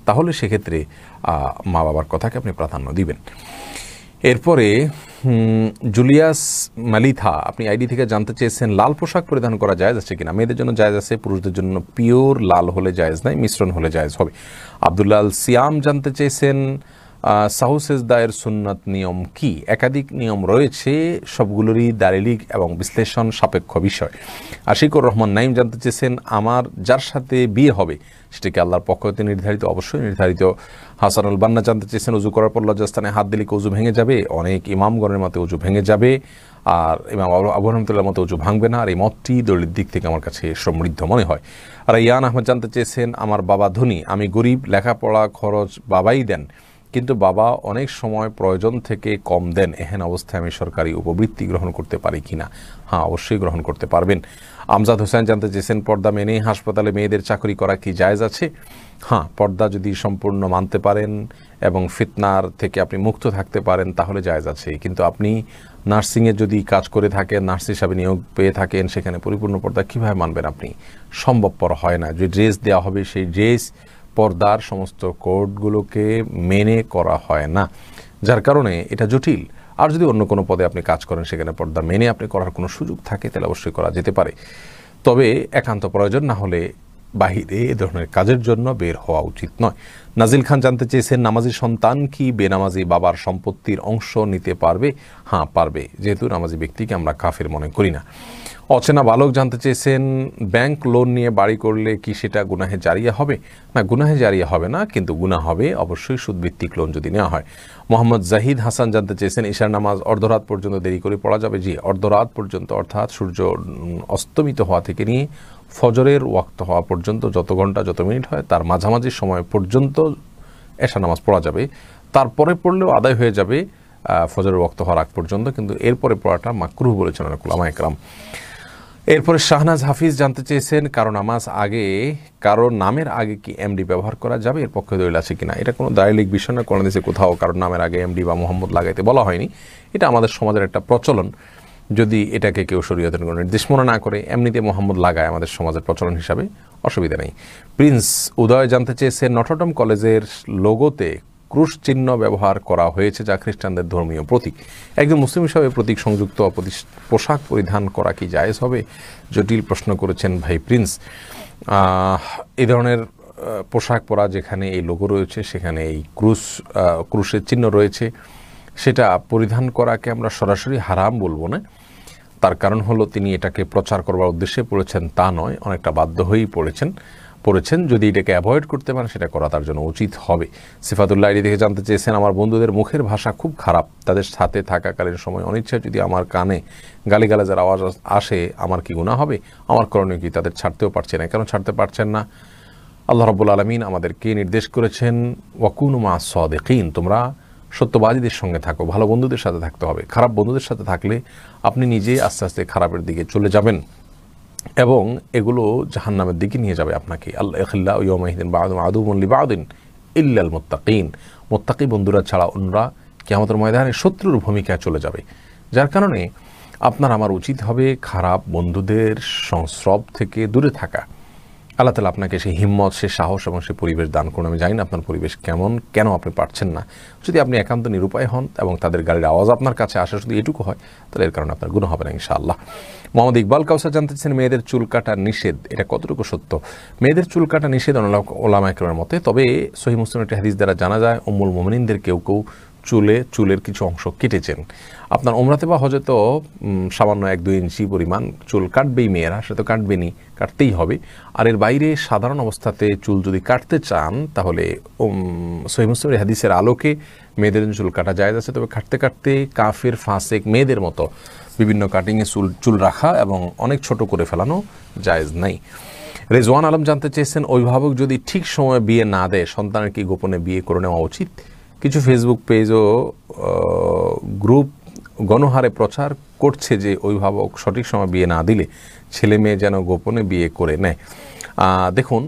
তাহলে সেক্ষেত্রে মা বাবার কথাকে আপনি প্রাধান্য দিবেন। এরপরে জুলিয়াস মালিথা, আপনি আইডি থেকে জানতে চেয়েছেন লাল পোশাক পরিধান করা জায়েজ আছে কিনা। মেয়েদের জন্য জায়েজ আছে, পুরুষদের জন্য পিওর লাল হলে জায়েজ নাই, মিশ্রণ হলে জায়েজ হবে। আব্দুল্লাহ আল সিয়াম জানতে চেয়েছেন সাহু সেজদায়ের সুন্নাত নিয়ম কি। একাধিক নিয়ম রয়েছে, সবগুলোরই দালিলিক এবং বিশ্লেষণ সাপেক্ষ বিষয়। আশিকুর রহমান নাইম জানতে চেয়েছেন আমার যার সাথে বিয়ে হবে সেটা কি আল্লাহর পক্ষ হতে নির্ধারিত? অবশ্যই নির্ধারিত। হাসানুল বান্না জানতে চেয়েছেন উজু করার পর লজ্জাস্থানে হাত দিলে কি উজু ভেঙে যাবে? অনেক ইমামগণের মতে উজু ভেঙে যাবে, আর ইমাম আবু রহমতুল্লাহর মতে উজু ভাঙবে না, আর এই মতটি দলিলের দিক থেকে আমার কাছে সমৃদ্ধ মনে হয়। আর ইয়ান আহমদ জানতে চেয়েছেন আমার বাবা ধনী, আমি গরিব, লেখাপড়া খরচ বাবাই দেন, কিন্তু বাবা অনেক সময় প্রয়োজন থেকে কম দেন, এহেন অবস্থায় আমি সরকারি উপবৃত্তি গ্রহণ করতে পারি কিনা? হ্যাঁ, অবশ্যই গ্রহণ করতে পারবেন। আমজাদ হোসেন জানতে চেয়েছেন পর্দা মেনে হাসপাতালে মেয়েদের চাকরি করা কি জায়েজ আছে? হ্যাঁ, পর্দা যদি সম্পূর্ণ মানতে পারেন এবং ফিতনার থেকে আপনি মুক্ত থাকতে পারেন তাহলে জায়েজ আছে। কিন্তু আপনি নার্সিংয়ে যদি কাজ করে থাকেন, নার্স হিসাবে নিয়োগ পেয়ে থাকেন, সেখানে পরিপূর্ণ পর্দা কীভাবে মানবেন আপনি? সম্ভবপর হয় না। যে ড্রেস দেওয়া হবে সেই ড্রেস পর্দার সমস্ত কোডগুলোকে মেনে করা হয় না, যার কারণে এটা জটিল। আর যদি অন্য কোনো পদে আপনি কাজ করেন সেখানে পর্দা মেনে আপনি করার কোনো সুযোগ থাকে তাহলে অবশ্যই করা যেতে পারে, তবে একান্ত প্রয়োজন না হলে বাহিরে এ ধরনের কাজের জন্য বের হওয়া উচিত নয়। নাজিল খান জানতে চেয়েছেন নামাজি সন্তান কি বেনামাজি বাবার সম্পত্তির অংশ নিতে পারবে? হ্যাঁ, পারবে, যেহেতু নামাজি ব্যক্তিকে আমরা কাফের মনে করি না। অচেনা বালক জানতে চেয়েছেন ব্যাংক লোন নিয়ে বাড়ি করলে কি সেটা গুনাহে জারিয়া হবে? না, গুনাহে জারিয়া হবে না, কিন্তু গুনাহ হবে অবশ্যই সুদভিত্তিক লোন যদি নেওয়া হয়। মোহাম্মদ জাহিদ হাসান জানতে চেয়েছেন ঈশার নামাজ অর্ধরাত পর্যন্ত দেরি করে পড়া যাবে? জি, অর্ধরাত পর্যন্ত, অর্থাৎ সূর্য অস্তমিত হওয়া থেকে নিয়ে ফজরের ওয়াক্ত হওয়া পর্যন্ত যত ঘন্টা যত মিনিট হয় তার মাঝামাঝি সময় পর্যন্ত এশা নামাজ পড়া যাবে। তারপরে পড়লেও আদায় হয়ে যাবে ফজরের ওয়াক্ত হওয়ার আগ পর্যন্ত, কিন্তু এরপরে পড়াটা মাকরুহ বলেছেন অনেক উলামায়ে কেরাম। এরপরে শাহনাজ হাফিজ জানতে চেয়েছেন কারো নামের আগে কি এমডি ব্যবহার করা যাবে, এর পক্ষে দলিল আছে কিনা। এটা কোনো দালিলিক বিষয় না, কোনো দেশে কোথাও কারোর নামের আগে এমডি বা মোহাম্মদ লাগাইতে বলা হয়নি। এটা আমাদের সমাজের একটা প্রচলন, যদি এটাকে কেউ শরীয়তের কোনো নির্দেশ মনে না করে এমনিতে মোহাম্মদ লাগায় আমাদের সমাজের প্রচলন হিসাবে, অসুবিধা নেই। প্রিন্স উদয় জানতে চেয়েছেন নটরডেম কলেজের লোগোতে ক্রুশ চিহ্ন ব্যবহার করা হয়েছে যা খ্রিস্টানদের ধর্মীয় প্রতীক। একজন মুসলিম হিসাবে প্রতীক সংযুক্ত পোশাক পরিধান করা কি জায়েজ হবে? জটিল প্রশ্ন করেছেন ভাই প্রিন্স। এই ধরনের পোশাক পরা যেখানে এই লোগো রয়েছে, সেখানে এই ক্রুশের চিহ্ন রয়েছে, সেটা পরিধান করাকে আমরা সরাসরি হারাম বলবো না। তার কারণ হলো তিনি এটাকে প্রচার করবার উদ্দেশ্যে পড়েছেন তা নয়, অনেকটা বাধ্য হয়েই পড়েছেন। যদি এটাকে অ্যাভয়েড করতে পারেন সেটা করা তার জন্য উচিত হবে। সিফাতুল্লাহ আইডি থেকে জানতে চেয়েছেন আমার বন্ধুদের মুখের ভাষা খুব খারাপ, তাদের সাথে থাকাকালীন সময় অনিচ্ছায় যদি আমার কানে গালিগালাজের আওয়াজ আসে আমার কি গুনাহ হবে? আমার করণীয় কি? তাদের ছাড়তেও পারছে না। কেন ছাড়তে পারছেন না? আল্লাহ রাব্বুল আলামিন আমাদেরকে নির্দেশ করেছেন ওয়াকুনু মা'আস সাদিকিন, তোমরা সত্যবাদীদের সঙ্গে থাকো, ভালো বন্ধুদের সাথে থাকতে হবে। খারাপ বন্ধুদের সাথে থাকলে আপনি নিজে আস্তে আস্তে খারাপের দিকে চলে যাবেন এবং এগুলো জাহান্নামের দিকে নিয়ে যাবে আপনাকে। আল্লাহ ইয়াখিল্লাহু ইয়াওমাইদিন বা'দুহুম আদুওয়ুন লিবা'দিন ইল্লাল মুত্তাকিন মোত্তাকি বন্ধুরা ছাড়া অন্যরা কিয়ামতের ময়দানে শত্রুর ভূমিকায় চলে যাবে। যার কারণে আপনার আমার উচিত হবে খারাপ বন্ধুদের সংস্রব থেকে দূরে থাকা। আল্লাহ তাআলা আপনাকে সেই হিম্মত, সেই সাহস এবং সেই পরিবেশ দান করুন। আমি জানি না আপনার পরিবেশ কেমন, কেন আপনি পারছেন না। যদি আপনি একান্ত নিরুপায় হন এবং তাদের গাড়ির আওয়াজ আপনার কাছে আসে শুধু এটুকু হয়, তাহলে এর কারণে আপনার গুনাহ হবে না ইনশাআল্লাহ। মোহাম্মদ ইকবাল কাউসার জানতে চাচ্ছেন মেয়েদের চুল কাটা নিষেধ, এটা কতটুকু সত্য? মেয়েদের চুল কাটা নিষেধ ওলামা ইকরামের মতে, তবে সহিহ মুসলিমের একটি হাদিস দ্বারা জানা যায় উম্মুল মুমিনিনদের কেউ কেউ চুলের কিছু অংশ কেটেছেন। আপনার ওমরাতে বা হজে তো সামান্য 1-2 ইঞ্চি পরিমাণ চুল কাটবেই মেয়েরা, সে তো কাটবেনই, কাটতেই হবে। আর এর বাইরে সাধারণ অবস্থাতে চুল যদি কাটতে চান তাহলে সহিহ মুসলিমের হাদিসের আলোকে মেয়েদের চুল কাটা জায়েজ আছে, তবে কাটতে কাটতে কাফের ফাসেক মেয়েদের মতো বিভিন্ন কাটিংয়ে চুল রাখা এবং অনেক ছোট করে ফেলানো জায়েজ নাই। রেজওয়ান আলম জানতে চেয়েছেন অভিভাবক যদি ঠিক সময়ে বিয়ে না দেয় সন্তানের কি গোপনে বিয়ে করে নেওয়া উচিত? কিছু ফেসবুক পেজ ও গ্রুপ গণহারে প্রচার করছে যে অভিভাবক সঠিক সময় বিয়ে না দিলে ছেলে মেয়ে যেন গোপনে বিয়ে করে নেয়। দেখুন,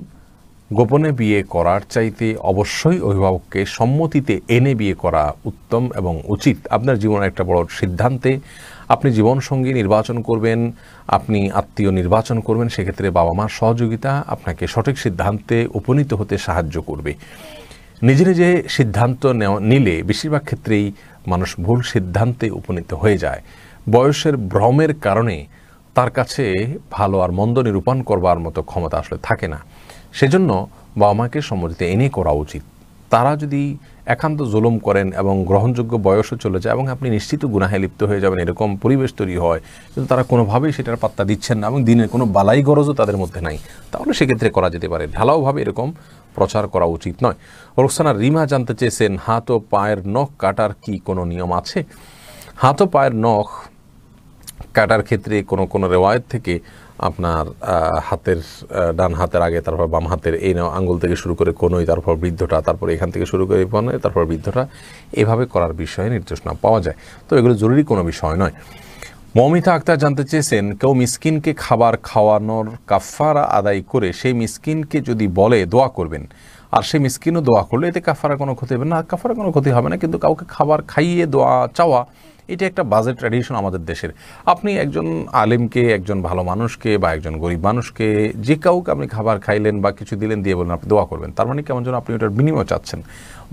গোপনে বিয়ে করার চাইতে অবশ্যই অভিভাবককে সম্মতিতে এনে বিয়ে করা উত্তম এবং উচিত। আপনার জীবনের একটা বড় সিদ্ধান্তে আপনি জীবনসঙ্গী নির্বাচন করবেন, আপনি আত্মীয় নির্বাচন করবেন, সেক্ষেত্রে বাবা মার সহযোগিতা আপনাকে সঠিক সিদ্ধান্তে উপনীত হতে সাহায্য করবে। নিজে নিজে সিদ্ধান্ত নিলে বেশিরভাগ ক্ষেত্রেই মানুষ ভুল সিদ্ধান্তে উপনীত হয়ে যায়। বয়সের ভ্রমের কারণে তার কাছে ভালো আর মন্দ নিরূপণ করবার মতো ক্ষমতা আসলে থাকে না। সেজন্য বাবা মাকে সম্মতিতে এনে করা উচিত। তারা যদি একান্ত জুলুম করেন এবং গ্রহণযোগ্য বয়সও চলে যায় এবং আপনি নিশ্চিত গুনাহে লিপ্ত হয়ে যাবেন, এরকম পরিবেশ তৈরি হয়, কিন্তু তারা কোনোভাবেই সেটার পাত্তা দিচ্ছেন না এবং দিনের কোনো বালাই গরজও তাদের মধ্যে নাই, তাহলে সেক্ষেত্রে করা যেতে পারে। ঢালাওভাবে এরকম প্রচার করা উচিত নয়। রোকসানা রিমা জানতে চেয়েছেন হাত ও পায়ের নখ কাটার কি কোনো নিয়ম আছে? হাত ও পায়ের নখ কাটার ক্ষেত্রে কোনো রেওয়ায়েত থেকে আপনার হাতের ডান হাতের আগে, তারপর বাম হাতের এই আঙ্গুল থেকে শুরু করে কোনোই, তারপর বৃদ্ধটা, তারপর এখান থেকে শুরু করে তারপর বৃদ্ধটা, এভাবে করার বিষয়ে নির্দেশনা পাওয়া যায়। তো এগুলো জরুরি কোনো বিষয় নয়। মৌমিতা আক্তার জানতে চেয়েছেন কেউ মিসকিনকে খাবার খাওয়ানোর কাফারা আদায় করে সেই মিসকিনকে যদি বলে দোয়া করবেন, আর সেই মিসকিনও দোয়া করলে এতে কাফারা কোনো ক্ষতি হবে না। কাফারা কোনো ক্ষতি হবে না, কিন্তু কাউকে খাবার খাইয়ে দোয়া চাওয়া এটা একটা বাজে ট্র্যাডিশন আমাদের দেশের। আপনি একজন আলেমকে, একজন ভালো মানুষকে বা একজন গরিব মানুষকে, যে কাউকে আপনি খাবার খাইলেন বা কিছু দিলেন, দিয়ে বললেন আপনি দোয়া করবেন, তার মানে কেমন যেন আপনি ওটার বিনিময় চাচ্ছেন।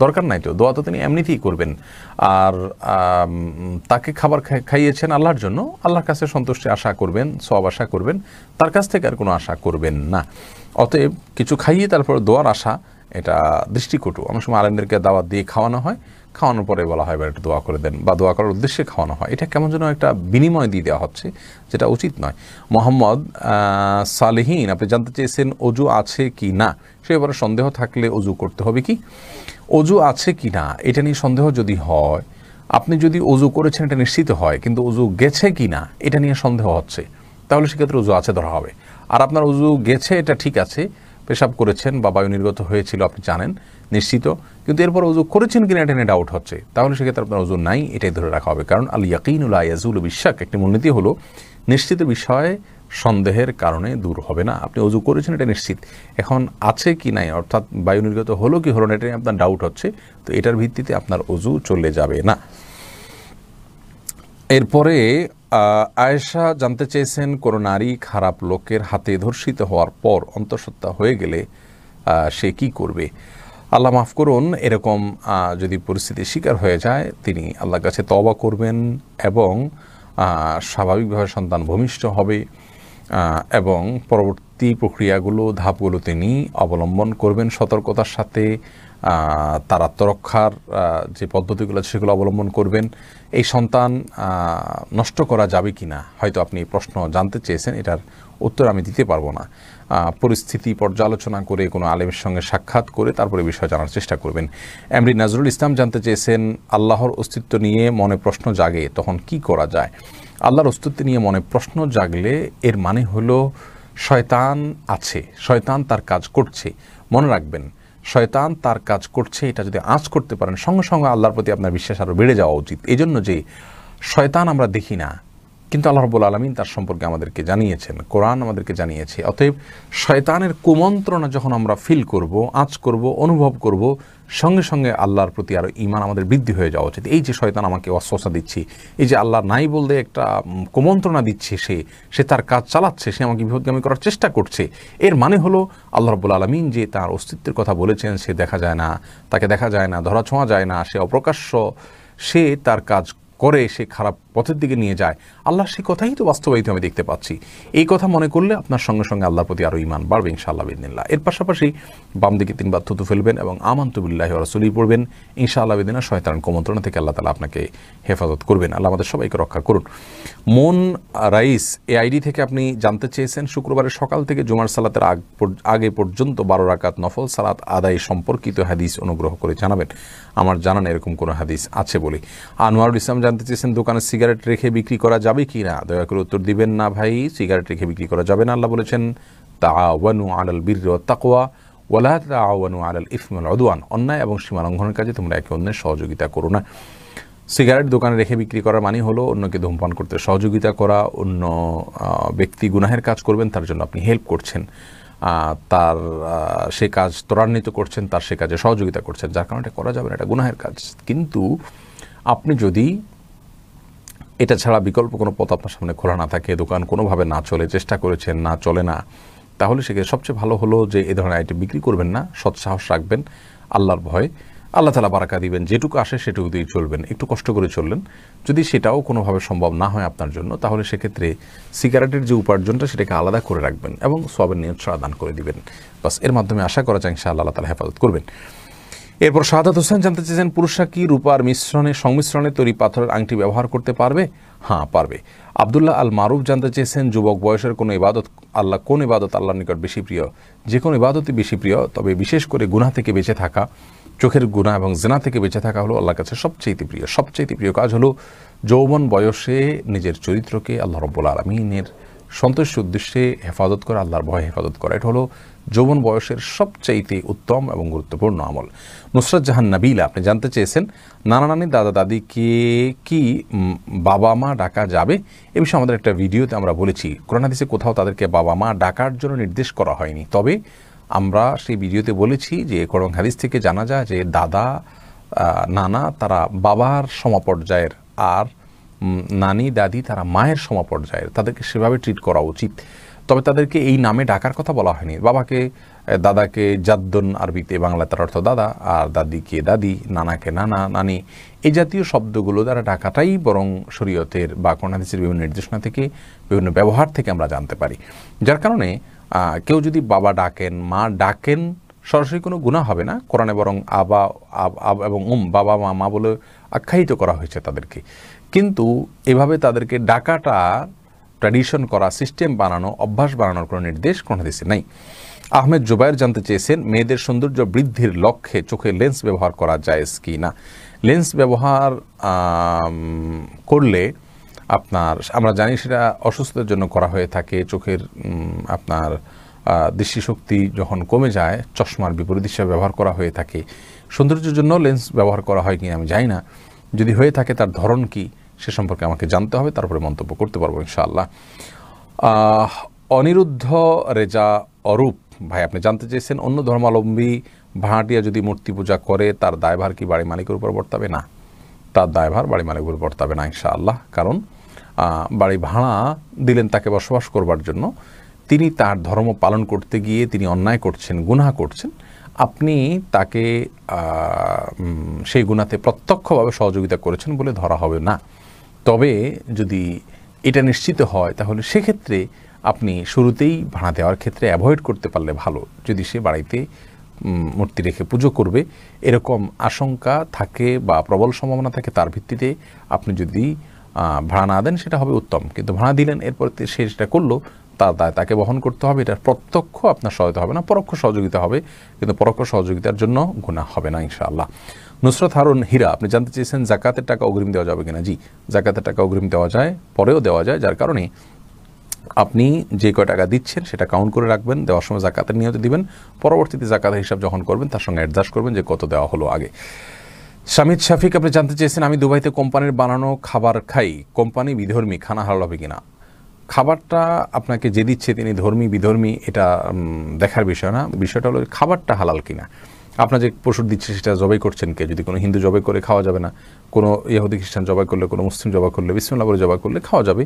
দরকার নাই তো, দোয়া তো তিনি এমনিতেই করবেন। আর তাকে খাবার খাইয়েছেন আল্লাহর জন্য, আল্লাহর কাছে সন্তুষ্টি আশা করবেন, সওয়াব আশা করবেন, তার কাছ থেকে আর কোনো আশা করবেন না। অতএব কিছু খাইয়ে তারপর দোয়ার আশা, এটা দৃষ্টিকটু। অনেক সময় আলেমদেরকে দাওয়াত দিয়ে খাওয়ানো হয়, খাওয়ানোর পরে বলা হয় এবার একটু দোয়া করে দেন, বা দোয়া করার উদ্দেশ্যে খাওয়ানো হয়, এটা কেমন যেন একটা বিনিময় দিয়ে দেওয়া হচ্ছে, যেটা উচিত নয়। মোহাম্মদ সালেহীন আপনি জানতে চেয়েছেন অজু আছে কি না, সে ব্যাপারে সন্দেহ থাকলে অজু করতে হবে কি? অজু আছে কি না এটা নিয়ে সন্দেহ যদি হয়, আপনি যদি অজু করেছেন এটা নিশ্চিত হয়, কিন্তু অজু গেছে কি না এটা নিয়ে সন্দেহ হচ্ছে, তাহলে সেক্ষেত্রে অজু আছে ধরা হবে। আর আপনার অজু গেছে এটা ঠিক আছে, পেশাব করেছেন বা বায়ু নির্গত হয়েছিল আপনি জানেন নিশ্চিত, কিন্তু এরপর অজু করেছেন কিনা এটা নিয়ে ডাউট হচ্ছে, তাহলে সেক্ষেত্রে আপনার অজু নাই, এটাই ধরে রাখা হবে। কারণ আল ইয়াকিনু লা ইয়াজুলু বিশাক, একটি মূলনীতি হলো নিশ্চিত বিষয়ে সন্দেহের কারণে দূর হবে না। আপনি অজু করেছেন এটা নিশ্চিত, এখন আছে কি নাই, অর্থাৎ বায়ু নির্গত হলো কি হলো না এটা নিয়ে আপনার ডাউট হচ্ছে, তো এটার ভিত্তিতে আপনার অজু চলে যাবে না। এরপরে আয়েশা জানতে চেয়েছেন কোনো নারী খারাপ লোকের হাতে ধর্ষিত হওয়ার পর অন্তঃসত্ত্বা হয়ে গেলে সে কি করবে? আল্লাহ মাফ করুন, এরকম যদি পরিস্থিতির শিকার হয়ে যায় তিনি আল্লাহর কাছে তওবা করবেন এবং স্বাভাবিকভাবে সন্তান ভূমিষ্ঠ হবে এবং পরবর্তী প্রক্রিয়াগুলো, ধাপগুলো তিনি অবলম্বন করবেন সতর্কতার সাথে। তার আত্মরক্ষার যে পদ্ধতিগুলো আছে সেগুলো অবলম্বন করবেন। এই সন্তান নষ্ট করা যাবে কি না, হয়তো আপনি প্রশ্ন জানতে চেয়েছেন, এটার উত্তর আমি দিতে পারবো না। পরিস্থিতি পর্যালোচনা করে কোনো আলেমের সঙ্গে সাক্ষাৎ করে তারপরে বিষয় জানার চেষ্টা করবেন। এমডি নজরুল ইসলাম জানতে চেয়েছেন আল্লাহর অস্তিত্ব নিয়ে মনে প্রশ্ন জাগে তখন কি করা যায়? আল্লাহর অস্তিত্ব নিয়ে মনে প্রশ্ন জাগলে এর মানে হলো শয়তান আছে, শয়তান তার কাজ করছে। মনে রাখবেন, শয়তান তার কাজ করছে, এটা যদি আঁচ করতে পারেন সঙ্গে সঙ্গে আল্লাহর প্রতি আপনার বিশ্বাস আরও বেড়ে যাওয়া উচিত। এই জন্য যে শয়তান আমরা দেখি না, কিন্তু আল্লাহ রাব্বুল আলামিন তার সম্পর্কে আমাদেরকে জানিয়েছেন, কোরআন আমাদেরকে জানিয়েছে। অতএব শয়তানের কুমন্ত্রণা যখন আমরা ফিল করব, আঁচ করব, অনুভব করব, সঙ্গে সঙ্গে আল্লাহর প্রতি আরও ঈমান আমাদের বৃদ্ধি হয়ে যাওয়া উচিত। এই যে শয়তান আমাকে ওয়াসওয়াসা দিচ্ছে, এই যে আল্লাহ নাই বলতে একটা কুমন্ত্রণা দিচ্ছে, সে তার কাজ চালাচ্ছে, সে আমাকে বিপদগামী করার চেষ্টা করছে, এর মানে হলো আল্লাহ রাব্বুল আলামিন যে তার অস্তিত্বের কথা বলেছেন, সে দেখা যায় না, তাকে দেখা যায় না, ধরা ছোঁয়া যায় না, সে অপ্রকাশ্য, সে তার কাজ করে, সে খারাপ পথের দিকে নিয়ে যায়। আল্লাহর সেই কথাই তো বাস্তবায়িত আমি দেখতে পাচ্ছি। এই কথা মনে করলে আপনার সঙ্গে সঙ্গে আল্লাহর প্রতি আরও ঈমান বাড়বে ইনশাআল্লাহ বিদিনিল্লাহ। এর পাশাপাশি বাম দিকে 3 বার থুতু ফেলবেন এবং আমানতু বিল্লাহি ওয়া রাসূলিহি পড়বেন। ইনশাআল্লাহ বিদিনিল্লাহ শয়তানের কুমন্ত্রণা থেকে আল্লাহ তাআলা আপনাকে হেফাজত করবেন। আল্লাহ আমাদের সবাইকে রক্ষা করুন। মন রাইস এই আইডি থেকে আপনি জানতে চেয়েছেন, শুক্রবারের সকাল থেকে জুমার সালাতের আগে পর্যন্ত 12 রাকাত নফল সালাত আদায় সম্পর্কিত হাদিস অনুগ্রহ করে জানাবেন। আমার জানা নেই এরকম কোনো হাদিস আছে বলে। আনোয়ারুল ইসলাম জানতে চেয়েছেন, দোকানে সিগারেট রেখে বিক্রি করা যাবে কি না? দয়া করে উত্তর দিবেন না ভাই, সিগারেট রেখে বিক্রি করা যাবে না। আল্লাহ বলেছেন, তাআওয়ানু আলাল বিররি ওয়াত তাকওয়া ওয়ালা তাআওয়ানু আলাল ইসমি ওয়াল উদওয়ান, অন্যায় এবং সীমা লঙ্ঘনের কাজে তোমরা একে অন্যের সহযোগিতা করো না। সিগারেট দোকানে রেখে বিক্রি করার মানে হলো অন্যকে ধূমপান করতে সহযোগিতা করা, অন্য ব্যক্তি গুনাহের কাজ করবেন তার জন্য আপনি হেল্প করছেন, তার সে কাজ ত্বরান্বিত করছেন, তার সে কাজে সহযোগিতা করছেন, যার কারণে এটা করা যাবে না, এটা গুনাহের কাজ। কিন্তু আপনি যদি এটা ছাড়া বিকল্প কোনো পথ আপনার সামনে খোলা না থাকে, দোকান কোনোভাবে না চলে, চেষ্টা করেছেন না চলে না, তাহলে সেক্ষেত্রে সবচেয়ে ভালো হলো যে এ ধরনের আইটেম বিক্রি করবেন না, সৎসাহস রাখবেন, আল্লাহর ভয়, আল্লাহ তাআলা বারাকা দিবেন, যেটুকু আসে সেটুকু দিয়ে চলবেন, একটু কষ্ট করে চললেন। যদি সেটাও কোনোভাবে সম্ভব না হয় আপনার জন্য, তাহলে সেক্ষেত্রে সিগারেটের যে উপার্জনটা সেটাকে আলাদা করে রাখবেন এবং সওয়াবের নিয়ত ছাড়া দান করে দিবেন। বাস, এর মাধ্যমে আশা করা যায় ইনশাআল্লাহ আল্লাহ তাআলা হেফাজত করবেন। এরপর শাহাদাত হোসেন জানতে চেয়েছেন, পুরুষরা কি রূপার সংমিশ্রণে তৈরি পাথরের আংটি ব্যবহার করতে পারবে? হ্যাঁ, পারবে। আব্দুল্লাহ আল মারুফ জানতে চেয়েছেন, যুবক বয়সের কোন ইবাদত আল্লাহর নিকট বেশি প্রিয়? যে কোনো ইবাদতই বেশি প্রিয়, তবে বিশেষ করে গুনাহ থেকে বেঁচে থাকা, চোখের গুনাহ এবং জিনা থেকে বেঁচে থাকা হলো আল্লাহর কাছে সবচেয়ে প্রিয়। সবচেয়ে প্রিয় কাজ হলো যৌবন বয়সে নিজের চরিত্রকে আল্লাহ রাব্বুল আলামিনের সন্তুষ্টির উদ্দেশ্যে হেফাজত করা, আল্লাহর ভয়ে হেফাজত করা। এটা হলো যৌবন বয়সের সবচাইতে উত্তম এবং গুরুত্বপূর্ণ আমল। নুসরাত জাহান নাবিলা আপনি জানতে চেয়েছেন, নানা নানি দাদা দাদিকে কি বাবা মা ডাকা যাবে? এ বিষয়ে আমাদের একটা ভিডিওতে আমরা বলেছি, কোরআন হাদিসে কোথাও তাদেরকে বাবা মা ডাকার জন্য নির্দেশ করা হয়নি। তবে আমরা সেই ভিডিওতে বলেছি যে কোরআন হাদিস থেকে জানা যায় যে দাদা নানা তারা বাবার সমপর্যায়ের, আর নানি দাদি তারা মায়ের সমপর্যায়ের, তাদেরকে সেভাবে ট্রিট করা উচিত। তবে তাদেরকে এই নামে ডাকার কথা বলা হয়নি। দাদাকে জাদ্দুন, আরবিতে বাংলায় তার অর্থ দাদা, আর দাদিকে দাদি, নানাকে নানা, নানি, এই জাতীয় শব্দগুলো দ্বারা ডাকাটাই বরং শরীয়তের বা কোরআন হাদিসের বিভিন্ন নির্দেশনা থেকে, বিভিন্ন ব্যবহার থেকে আমরা জানতে পারি। যার কারণে কেউ যদি বাবা ডাকেন, মা ডাকেন, সরাসরি কোনো গুনাহ হবে না। কোরআনে বরং আবা এবং বাবা মা বলে আখ্যায়িত করা হয়েছে তাদেরকে। কিন্তু এভাবে তাদেরকে ডাকাটা ট্র্যাডিশন করা, সিস্টেম বানানো, অভ্যাস বানানোর কোনো নির্দেশ কোন হাদিসে নাই। আহমেদ জুবায়ের জানতে চেয়েছেন, মেয়েদের সৌন্দর্য বৃদ্ধির লক্ষ্যে চোখে লেন্স ব্যবহার করা জায়েজ কি না? লেন্স ব্যবহার করলে আমরা জানি সেটা অসুস্থতার জন্য করা হয়ে থাকে। চোখের আপনার দৃষ্টিশক্তি যখন কমে যায়, চশমার বিপরীত হিসেবে ব্যবহার করা হয়ে থাকে। সৌন্দর্যের জন্য লেন্স ব্যবহার করা হয় কিনা আমি জানি না। যদি হয়ে থাকে তার ধরন কি সে সম্পর্কে আমাকে জানতে হবে, তারপরে মন্তব্য করতে পারবো ইনশাআল্লাহ। অনিরুদ্ধ রেজা অরূপ ভাই আপনি জানতে চেয়েছেন, অন্য ধর্মাবলম্বী ভাড়াটিয়া যদি মূর্তি পূজা করে তার দায়ভার কি বাড়ি মালিকের উপর বর্তাবে? না, তার দায়ভার বাড়ি মালিকের উপর বর্তাবে না ইনশাআল্লাহ। কারণ বাড়ি ভাড়া দিলেন তাকে বসবাস করবার জন্য, তিনি তার ধর্ম পালন করতে গিয়ে তিনি অন্যায় করছেন, গুনাহ করছেন, আপনি তাকে সেই গুনাতে প্রত্যক্ষভাবে সহযোগিতা করেছেন বলে ধরা হবে না। তবে যদি এটা নিশ্চিত হয় তাহলে সেক্ষেত্রে আপনি শুরুতেই ভাড়া দেওয়ার ক্ষেত্রে অ্যাভয়েড করতে পারলে ভালো। যদি সে বাড়িতে মূর্তি রেখে পুজো করবে এরকম আশঙ্কা থাকে বা প্রবল সম্ভাবনা থাকে, তার ভিত্তিতে আপনি যদি ভাড়া না দেন সেটা হবে উত্তম। কিন্তু ভাড়া দিলেন, এরপর সে সেটা করলো, তার দায় তাকে বহন করতে হবে। এটা প্রত্যক্ষ আপনার সহায়তা হবে না, পরোক্ষ সহযোগিতা হবে, কিন্তু পরোক্ষ সহযোগিতার জন্য গুনাহ হবে না ইনশাআল্লাহ। নুসরত হারুন হীরা আপনি জানতে চেয়েছেন, জাকাতের টাকা অগ্রিম দেওয়া যাবে কিনা? জি, জাকাতের টাকা অগ্রিম দেওয়া যায়, পরেও দেওয়া যায়। যার কারণে আপনি যে কয় টাকা দিচ্ছেন সেটা কাউন্ট করে রাখবেন, দেওয়ার সময় জাকাতের নিয়তে দিবেন, পরবর্তীতে জাকাতের হিসাব যখন করবেন তার সঙ্গে অ্যাডজাস্ট করবেন যে কত দেওয়া হলো আগে। শামিদ শাফিক আপনি জানতে চেয়েছেন, আমি দুবাইতে কোম্পানির বানানো খাবার খাই, কোম্পানি বিধর্মী, খানা হালাল হবে কিনা? খাবারটা আপনাকে যে দিচ্ছে তিনি ধর্মী বিধর্মী এটা দেখার বিষয় না, বিষয়টা হলো খাবারটা হালাল কিনা। আপনার যে পশুর দিচ্ছে সেটা জবাই করছেন কে? যদি কোনো হিন্দু জবাই করে খাওয়া যাবে না, কোনো ইহুদি খ্রিস্টান জবাই করলে, কোনো মুসলিম জবাই করলে, বিসমিল্লাহ বলে জবাই করলে খাওয়া যাবে।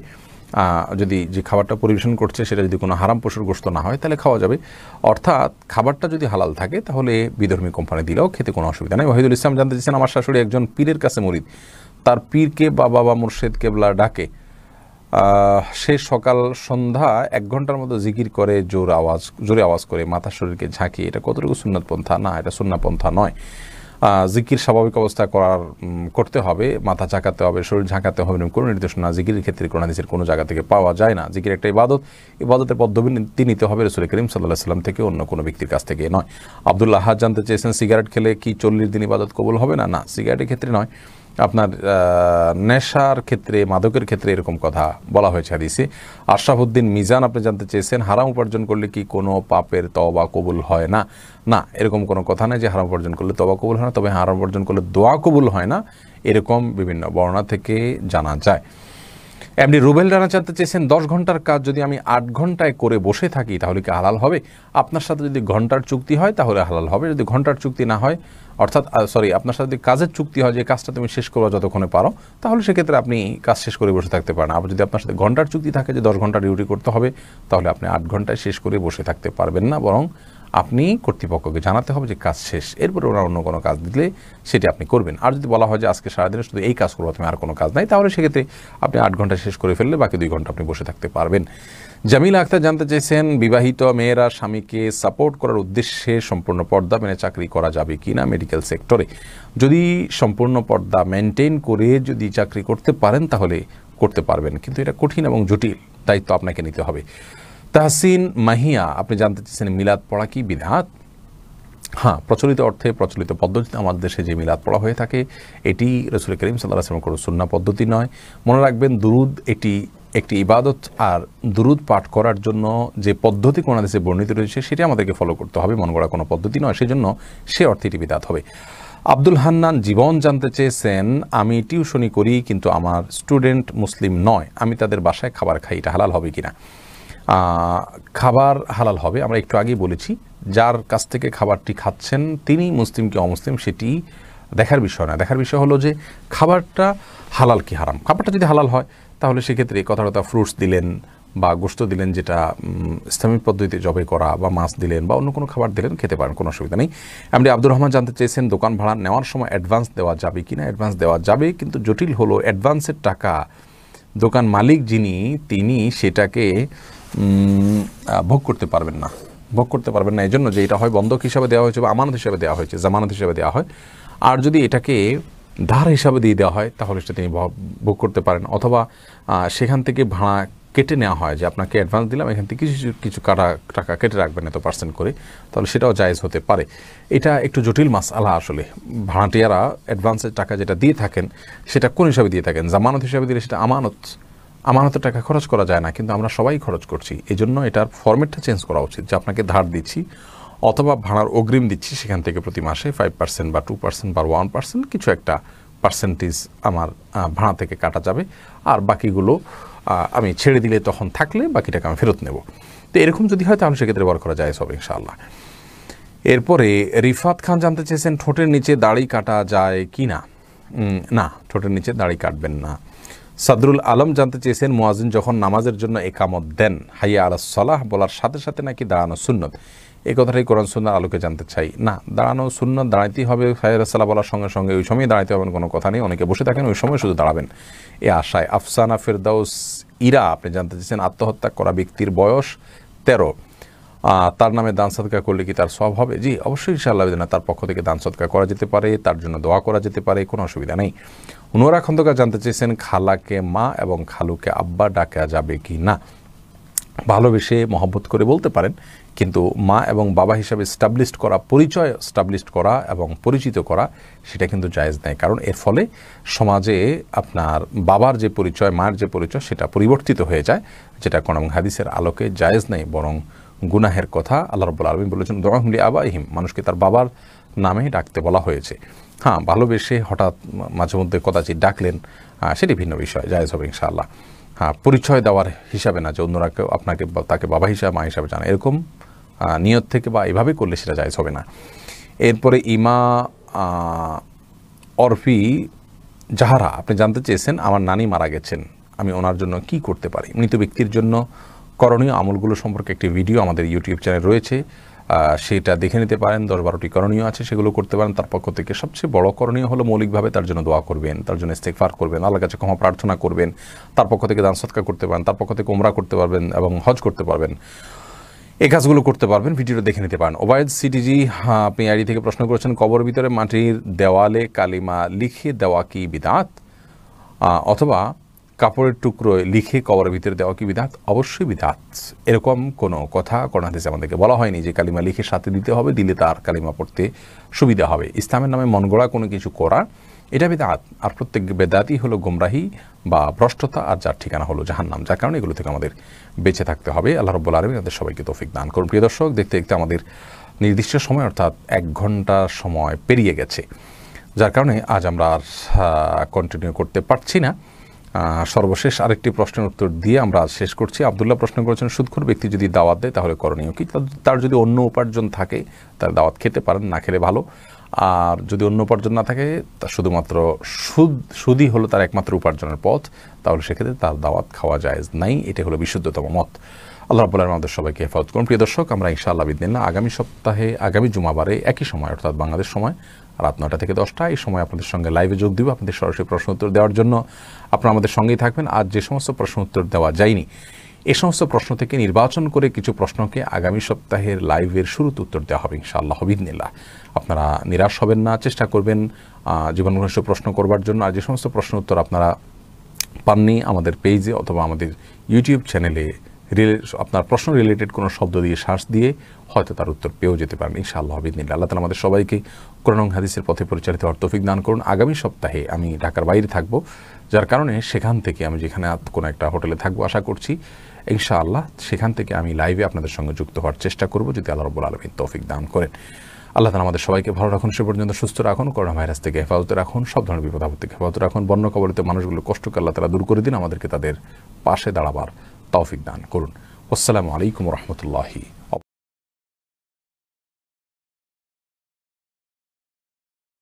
যদি যে খাবারটা পরিবেশন করছে সেটা যদি কোনো হারাম পশুর গোশত না হয় তাহলে খাওয়া যাবে। অর্থাৎ খাবারটা যদি হালাল থাকে তাহলে বিধর্মী কোম্পানি দিলেও খেতে কোনো অসুবিধা নেই। ওয়াহিদুল ইসলাম জানতে চেয়েছেন, আমার শাশুড়ি একজন পীরের কাছে মুরিদ, তার পীরকে বা বাবা মুর্শেদ কেবলা ডাকে, সে সকাল সন্ধ্যা 1 ঘন্টার মতো জিকির করে জোরে আওয়াজ করে মাথা শরীরকে ঝাঁকিয়ে, এটা কতটুকু সুন্নাত পন্থা? না, এটা সুন্নাহ পন্থা নয়। জিকির স্বাভাবিক অবস্থা করতে হবে, মাথা ঝাঁকাতে হবে, শরীর ঝাঁকাতে হবে, কোনো নির্দেশনা জিকিরের ক্ষেত্রে কোনো হাদিসের কোনো জায়গা থেকে পাওয়া যায় না। জিকির একটা ইবাদতের পদ্ধতি নিতে হবে রাসূল করিম সাল্লাল্লাহু আলাইহি ওয়াসাল্লাম থেকে, অন্য কোনো ব্যক্তির কাছ থেকে নয়। আব্দুল্লাহ আহাদ জানতে চেয়েছেন, সিগারেট খেলে কি 40 দিন ইবাদত কবুল হবে না? না, সিগারেটের ক্ষেত্রে নয়, আপনার নেশার ক্ষেত্রে, মাদকের ক্ষেত্রে এরকম কথা বলা হয়েছে হাদিসে। আশরাফুদ্দিন মিজান আপনি জানতে চেয়েছেন, হারাম উপার্জন করলে কি কোনো পাপের তওবা কবুল হয় না? না, এরকম কোনো কথা নেই যে হারাম উপার্জন করলে তওবা কবুল হয় না, তবে হারাম উপার্জন করলে দোয়া কবুল হয় না, এরকম বিভিন্ন বর্ণনা থেকে জানা যায়। এমনি রুবেল রানা জানতে চেয়েছেন, 10 ঘন্টার কাজ যদি আমি 8 ঘন্টায় করে বসে থাকি তাহলে কি হালাল হবে? আপনার সাথে যদি ঘন্টার চুক্তি হয় তাহলে হালাল হবে, যদি ঘন্টার চুক্তি না হয়, অর্থাৎ আপনার সাথে যদি কাজের চুক্তি হয় যে কাজটা তুমি শেষ করবা যতক্ষণে পারো, তাহলে সেক্ষেত্রে আপনি কাজ শেষ করে বসে থাকতে পারেন। আবার যদি আপনার সাথে ঘন্টার চুক্তি থাকে যে 10 ঘন্টা ডিউটি করতে হবে, তাহলে আপনি 8 ঘন্টায় শেষ করে বসে থাকতে পারবেন না, বরং আপনি কর্তৃপক্ষকে জানাতে হবে যে কাজ শেষ, এরপরে ওরা অন্য কোনো কাজ দিলে সেটি আপনি করবেন। আর যদি বলা হয় যে আজকে সারাদিনে শুধু এই কাজ করবো, তুমি আর কোনো কাজ নাই, তাহলে সেক্ষেত্রে আপনি 8 ঘন্টা শেষ করে ফেললে বাকি 2 ঘন্টা আপনি বসে থাকতে পারবেন। জামিল আক্তার জানতে চেয়েছেন, বিবাহিত মেয়েরা স্বামীকে সাপোর্ট করার উদ্দেশ্যে সম্পূর্ণ পর্দা মেনে চাকরি করা যাবে কি না মেডিকেল সেক্টরে? যদি সম্পূর্ণ পর্দা মেনটেন করে যদি চাকরি করতে পারেন তাহলে করতে পারবেন, কিন্তু এটা কঠিন এবং জটিল, দায়িত্ব আপনাকে নিতে হবে। তাহসিন মাহিয়া আপনি জানতে চেয়েছেন, মিলাদ পড়া কি বিদআত? হ্যাঁ, প্রচলিত অর্থে প্রচলিত পদ্ধতিতে আমাদের দেশে যে মিলাদ পড়া হয়ে থাকে এটি রাসূল করিম সাল্লাল্লাহু আলাইহি ওয়াসাল্লাম কোনো সুন্নাহ পদ্ধতি নয়। মনে রাখবেন, দুরুদ এটি একটি ইবাদত, আর দুরুদ পাঠ করার জন্য যে পদ্ধতি কোন হাদিসে বর্ণিত রয়েছে সেটি আমাদেরকে ফলো করতে হবে, মন গড়া কোনো পদ্ধতি নয়, সেজন্য সে অর্থে এটি বিদআত হবে। আব্দুল হান্নান জীবন জানতে চেয়েছেন, আমি টিউশনি করি কিন্তু আমার স্টুডেন্ট মুসলিম নয়, আমি তাদের বাসায় খাবার খাই, এটা হালাল হবে কিনা? খাবার হালাল হবে। আমরা একটু আগেই বলেছি, যার কাছ থেকে খাবারটি খাচ্ছেন তিনি মুসলিম কি অমুসলিম সেটি দেখার বিষয় না, দেখার বিষয় হলো যে খাবারটা হালাল কি হারাম। খাবারটা যদি হালাল হয় তাহলে সেক্ষেত্রে কথা ফ্রুটস দিলেন বা গোশত দিলেন যেটা ইসলামিক পদ্ধতিতে জবাই করা, বা মাছ দিলেন বা অন্য কোনো খাবার দিলেন, খেতে পারেন, কোনো অসুবিধা নেই। এমনি আব্দুর রহমান জানতে চেয়েছেন, দোকান ভাড়া নেওয়ার সময় অ্যাডভান্স দেওয়া যাবে কিনা? অ্যাডভান্স দেওয়া যাবে, কিন্তু জটিল হলো অ্যাডভান্সের টাকা দোকান মালিক যিনি তিনি সেটাকে ভোগ করতে পারবেন না, এই জন্য যে এটা হয় বন্ধক হিসাবে দেওয়া হয়েছে বা আমানত হিসাবে দেওয়া হয়েছে, জামানত হিসাবে দেওয়া হয়। আর যদি এটাকে ধার হিসাবে দিয়ে দেওয়া হয় তাহলে সেটা তিনি ভোগ করতে পারেন, অথবা সেখান থেকে ভাড়া কেটে নেওয়া হয় যে আপনাকে অ্যাডভান্স দিলাম, এখান থেকে কিছু টাকা কেটে রাখবেন এত % করে, তাহলে সেটাও জায়েজ হতে পারে। এটা একটু জটিল মাসআলা আসলে। ভাড়াটিয়ারা অ্যাডভান্সের টাকা যেটা দিয়ে থাকেন সেটা কোন হিসাবে দিয়ে থাকেন? জামানত হিসাবে দিলে সেটা আমানতের টাকা খরচ করা যায় না, কিন্তু আমরা সবাই খরচ করছি, এই জন্য এটার ফরম্যাটটা চেঞ্জ করা উচিত যে আপনাকে ধার দিচ্ছি অথবা ভাড়ার অগ্রিম দিচ্ছি, সেখান থেকে প্রতি মাসে 5% বা 2% বা 1% কিছু একটা পার্সেন্টেজ আমার ভাড়া থেকে কাটা যাবে, আর বাকিগুলো আমি ছেড়ে দিলে তখন থাকলে বাকি টাকা আমি ফেরত নেব। তো এরকম যদি হয় তাহলে সেক্ষেত্রে ব্যবহার করা যায় হবে ইনশাআল্লাহ। এরপরে রিফাত খান জানতে চেয়েছেন, ঠোঁটের নিচে দাড়ি কাটা যায় কি না? না, ঠোঁটের নিচে দাড়ি কাটবেন না। সাদরুল আলম জানতে চেয়েছেন, মুয়াজ্জিন যখন নামাজের জন্য একামত দেন হাইয়া আলাস সালাহ বলার সাথে সাথে নাকি দাঁড়ানো সুন্নত? এই কথাটাই কোরআন সুন্নাহর আলোকে জানতে চাই। না, দাঁড়ানো সুন্নত, দাঁড়াইতেই হবে। হাইয়া আলাস সালাহ বলার সঙ্গে সঙ্গে ওই সময় দাঁড়াইতে হবে কোনো কথা নেই, অনেকে বসে থাকেন, ওই সময় শুধু দাঁড়াবেন এ আশায়। আফসানা ফেরদাউস ইরা আপনি জানতে চেয়েছেন, আত্মহত্যা করা ব্যক্তির বয়স 13, তার নামে দান সদকা করলে কি তার সওয়াব হবে? জি অবশ্যই ইনশাআল্লাহ, তার পক্ষ থেকে দান সদকা করা যেতে পারে, তার জন্য দোয়া করা যেতে পারে, কোনো অসুবিধা নেই। নোরা খন্দকার জানতে চেয়েছেন, খালাকে মা এবং খালুকে আব্বা ডাকা যাবে কি না? ভালোবেসে মহব্বত করে বলতে পারেন, কিন্তু মা এবং বাবা হিসাবে পরিচয় স্টাবলিশড করা এবং পরিচিত করা সেটা কিন্তু জায়েজ নেই, কারণ এর ফলে সমাজে আপনার বাবার যে পরিচয়, মায়ের যে পরিচয় সেটা পরিবর্তিত হয়ে যায়, যেটা কোন হাদিসের আলোকে জায়েজ নেই, বরং গুনাহের কথা। আল্লাহ রাব্বুল আলামিন বলেছেন, দুআহুম লিআবাইহিম, মানুষকে তার বাবার নামে ডাকতে বলা হয়েছে। হ্যাঁ, ভালোবেসে হঠাৎ মাঝে মধ্যে কদাচিৎ ডাকলেন, সেটি ভিন্ন বিষয়, জায়েজ হবে ইনশাআল্লাহ। হ্যাঁ, পরিচয় দেওয়ার হিসাবে না যে অন্যরা কেউ আপনাকে তাকে বাবা হিসাবে মা হিসাবে জানে, এরকম নিয়ত থেকে বা এভাবে করলে সেটা জায়েজ হবে না। এরপরে ইমা অরফি জাহারা, আপনি জানতে চেয়েছেন আমার নানি মারা গেছেন, আমি ওনার জন্য কি করতে পারি। মৃত ব্যক্তির জন্য করণীয় আমলগুলো সম্পর্কে একটি ভিডিও আমাদের ইউটিউব চ্যানেল রয়েছে, সেটা দেখে নিতে পারেন। 10-12টি করণীয় আছে, সেগুলো করতে পারেন। তার পক্ষ থেকে সবচেয়ে বড় করণীয় হলো মৌলিকভাবে তার জন্য দোয়া করবেন, তার জন্য ইস্তেগফার করবেন, আল্লাহর কাছে ক্ষমা প্রার্থনা করবেন। তার পক্ষ থেকে দান সদকা করতে পারেন, তার পক্ষ থেকে উমরা করতে পারবেন এবং হজ করতে পারবেন। এই কাজগুলো করতে পারবেন, ভিডিওটা দেখে নিতে পারেন। ওবায়দ সিটিজি, আপনি আইডি থেকে প্রশ্ন করেছেন, কবরের ভিতরে মাটির দেওয়ালে কালিমা লিখে দেওয়া কি বিদআত, অথবা কাপড়ের টুকরোয় লিখে কবরের ভিতরে দেওয়া কি বিদআত? অবশ্যই বিদআত। এরকম কোনো কথা কোরআন হাদিসে আমাদেরকে বলা হয়নি যে কালিমা লিখে সাথে দিতে হবে, দিলে তার কালিমা পড়তে সুবিধা হবে। ইসলামের নামে মন গড়া কোনো কিছু করা, এটা বিদআত। আর প্রত্যেক বেদাতই হলো গোমরাহি বা ভ্রষ্টতা, আর যার ঠিকানা হলো জাহান্নাম। যার কারণে এগুলো থেকে আমাদের বেঁচে থাকতে হবে। আল্লাহ রাব্বুল আলামিন আমাদের সবাইকে তৌফিক দান করুন। প্রিয় দর্শক, দেখতে দেখতে আমাদের নির্দিষ্ট সময় অর্থাৎ 1 ঘন্টা সময় পেরিয়ে গেছে, যার কারণে আজ আমরা আর কন্টিনিউ করতে পারছি না। সর্বশেষ আরেকটি প্রশ্নের উত্তর দিয়ে আমরা আজ শেষ করছি। আব্দুল্লাহ প্রশ্ন করেছেন, সুদখোর ব্যক্তি যদি দাওয়াত দেয় তাহলে করণীয় কি? তার যদি অন্য উপার্জন থাকে তার দাওয়াত খেতে পারেন, না খেলে ভালো। আর যদি অন্য উপার্জন না থাকে, তা শুধুমাত্র সুদই হলো তার একমাত্র উপার্জনের পথ, তাহলে সেক্ষেত্রে তার দাওয়াত খাওয়া জায়েজ নাই। এটা হলো বিশুদ্ধতম মত। আল্লাহ রাব্বুল আলামিন আমাদের সবাইকে হেফাজত করুন। প্রিয় দর্শক, আমরা ইনশাআল্লাহ বিদিনিল্লাহ আগামী সপ্তাহে আগামী জুমাবারে একই সময় অর্থাৎ বাংলাদেশ সময় রাত 9টা থেকে 10টা এই সময় আপনাদের সঙ্গে লাইভে যোগ দিব। আপনাদের সরাসরি প্রশ্ন উত্তর দেওয়ার জন্য আপনারা আমাদের সঙ্গেই থাকবেন। আজ যে সমস্ত প্রশ্ন উত্তর দেওয়া যায়নি, এই সমস্ত প্রশ্ন থেকে নির্বাচন করে কিছু প্রশ্নকে আগামী সপ্তাহের লাইভের শুরুতে উত্তর দেওয়া হবে ইনশাআল্লাহ বিদিনিল্লাহ। আপনারা নিরাশ হবেন না, চেষ্টা করবেন জীবন ঘনিষ্ঠ প্রশ্ন করবার জন্য। আর যে সমস্ত প্রশ্ন উত্তর আপনারা পাননি, আমাদের পেজে অথবা আমাদের ইউটিউব চ্যানেলে আপনার প্রশ্ন রিলেটেড কোনো শব্দ দিয়ে শ্বাস দিয়ে হয়তো তার উত্তর পেয়েও যেতে পারেন ইনশাআল্লাহ বিদিনিল্লাহ। আল্লাহ তাআলা আমাদের সবাইকে কোরআন এবং হাদিসের পথে পরিচালিত হওয়ার তৌফিক দান করুন। আগামী সপ্তাহে আমি ঢাকার বাইরে থাকব, যার কারণে সেখান থেকে আমি যেখানে কোনো একটা হোটেলে থাকবো আশা করছি ইনশাআল্লাহ, সেখান থেকে আমি লাইভে আপনাদের সঙ্গে যুক্ত হওয়ার চেষ্টা করব, যদি আল্লাহ রাব্বুল আলামিন তৌফিক দান করেন। আল্লাহ তাআলা আমাদের সবাইকে ভালো রাখুন, সে পর্যন্ত সুস্থ রাখুন, করোনা ভাইরাস থেকে হেফাজতে রাখুন, সব ধরনের বিপদ আপদ থেকে হেফাজতে রাখুন। বন্য কবলিত মানুষগুলোর কষ্টকে আল্লাহ তাআলা দূর করে দিন, আমাদেরকে তাদের পাশে দাঁড়াবার তৌফিক দান করুন। আসসালামু আলাইকুম ওয়া রাহমাতুল্লাহি।